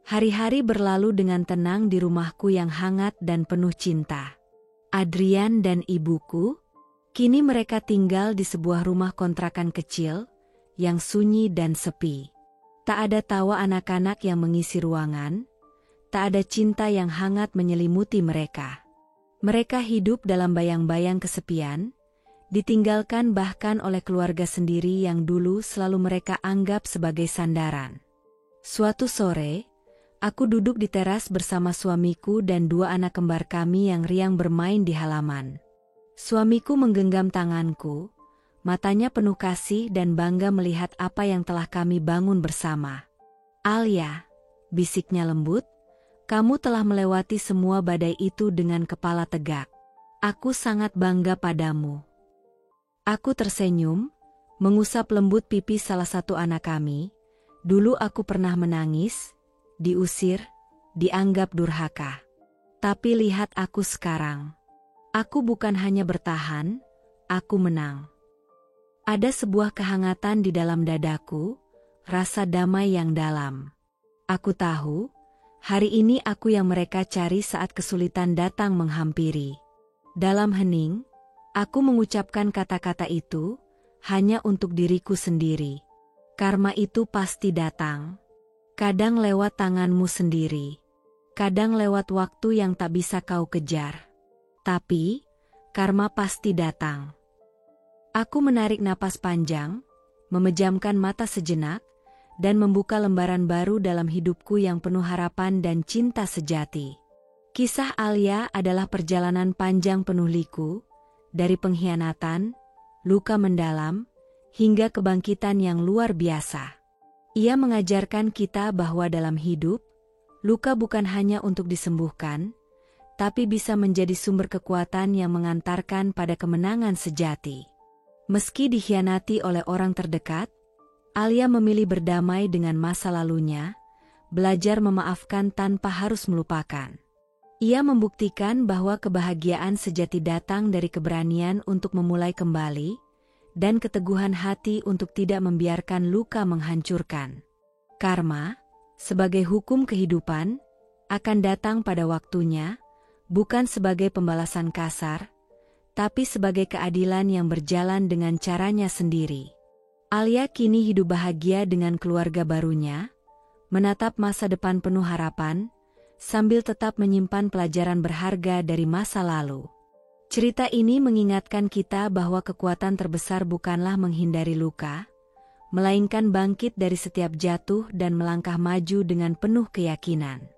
Hari-hari berlalu dengan tenang di rumahku yang hangat dan penuh cinta. Adrian dan ibuku, kini mereka tinggal di sebuah rumah kontrakan kecil, yang sunyi dan sepi. Tak ada tawa anak-anak yang mengisi ruangan, tak ada cinta yang hangat menyelimuti mereka. Mereka hidup dalam bayang-bayang kesepian, ditinggalkan bahkan oleh keluarga sendiri yang dulu selalu mereka anggap sebagai sandaran. Suatu sore, aku duduk di teras bersama suamiku dan dua anak kembar kami yang riang bermain di halaman. Suamiku menggenggam tanganku, matanya penuh kasih dan bangga melihat apa yang telah kami bangun bersama. Alia, bisiknya lembut, Kamu telah melewati semua badai itu dengan kepala tegak. Aku sangat bangga padamu. Aku tersenyum, mengusap lembut pipi salah satu anak kami. Dulu aku pernah menangis, diusir, dianggap durhaka. Tapi lihat aku sekarang. Aku bukan hanya bertahan, aku menang. Ada sebuah kehangatan di dalam dadaku, rasa damai yang dalam. Aku tahu, hari ini aku yang mereka cari saat kesulitan datang menghampiri. Dalam hening, aku mengucapkan kata-kata itu, hanya untuk diriku sendiri. Karma itu pasti datang. Kadang lewat tanganmu sendiri. Kadang lewat waktu yang tak bisa kau kejar. Tapi, karma pasti datang. Aku menarik napas panjang, memejamkan mata sejenak, dan membuka lembaran baru dalam hidupku yang penuh harapan dan cinta sejati. Kisah Alia adalah perjalanan panjang penuh liku, dari pengkhianatan, luka mendalam, hingga kebangkitan yang luar biasa. Ia mengajarkan kita bahwa dalam hidup, luka bukan hanya untuk disembuhkan, tapi bisa menjadi sumber kekuatan yang mengantarkan pada kemenangan sejati. Meski dikhianati oleh orang terdekat, Alia memilih berdamai dengan masa lalunya, belajar memaafkan tanpa harus melupakan. Ia membuktikan bahwa kebahagiaan sejati datang dari keberanian untuk memulai kembali, dan keteguhan hati untuk tidak membiarkan luka menghancurkan. Karma, sebagai hukum kehidupan, akan datang pada waktunya, bukan sebagai pembalasan kasar, tapi sebagai keadilan yang berjalan dengan caranya sendiri. Alia kini hidup bahagia dengan keluarga barunya, menatap masa depan penuh harapan, sambil tetap menyimpan pelajaran berharga dari masa lalu. Cerita ini mengingatkan kita bahwa kekuatan terbesar bukanlah menghindari luka, melainkan bangkit dari setiap jatuh dan melangkah maju dengan penuh keyakinan.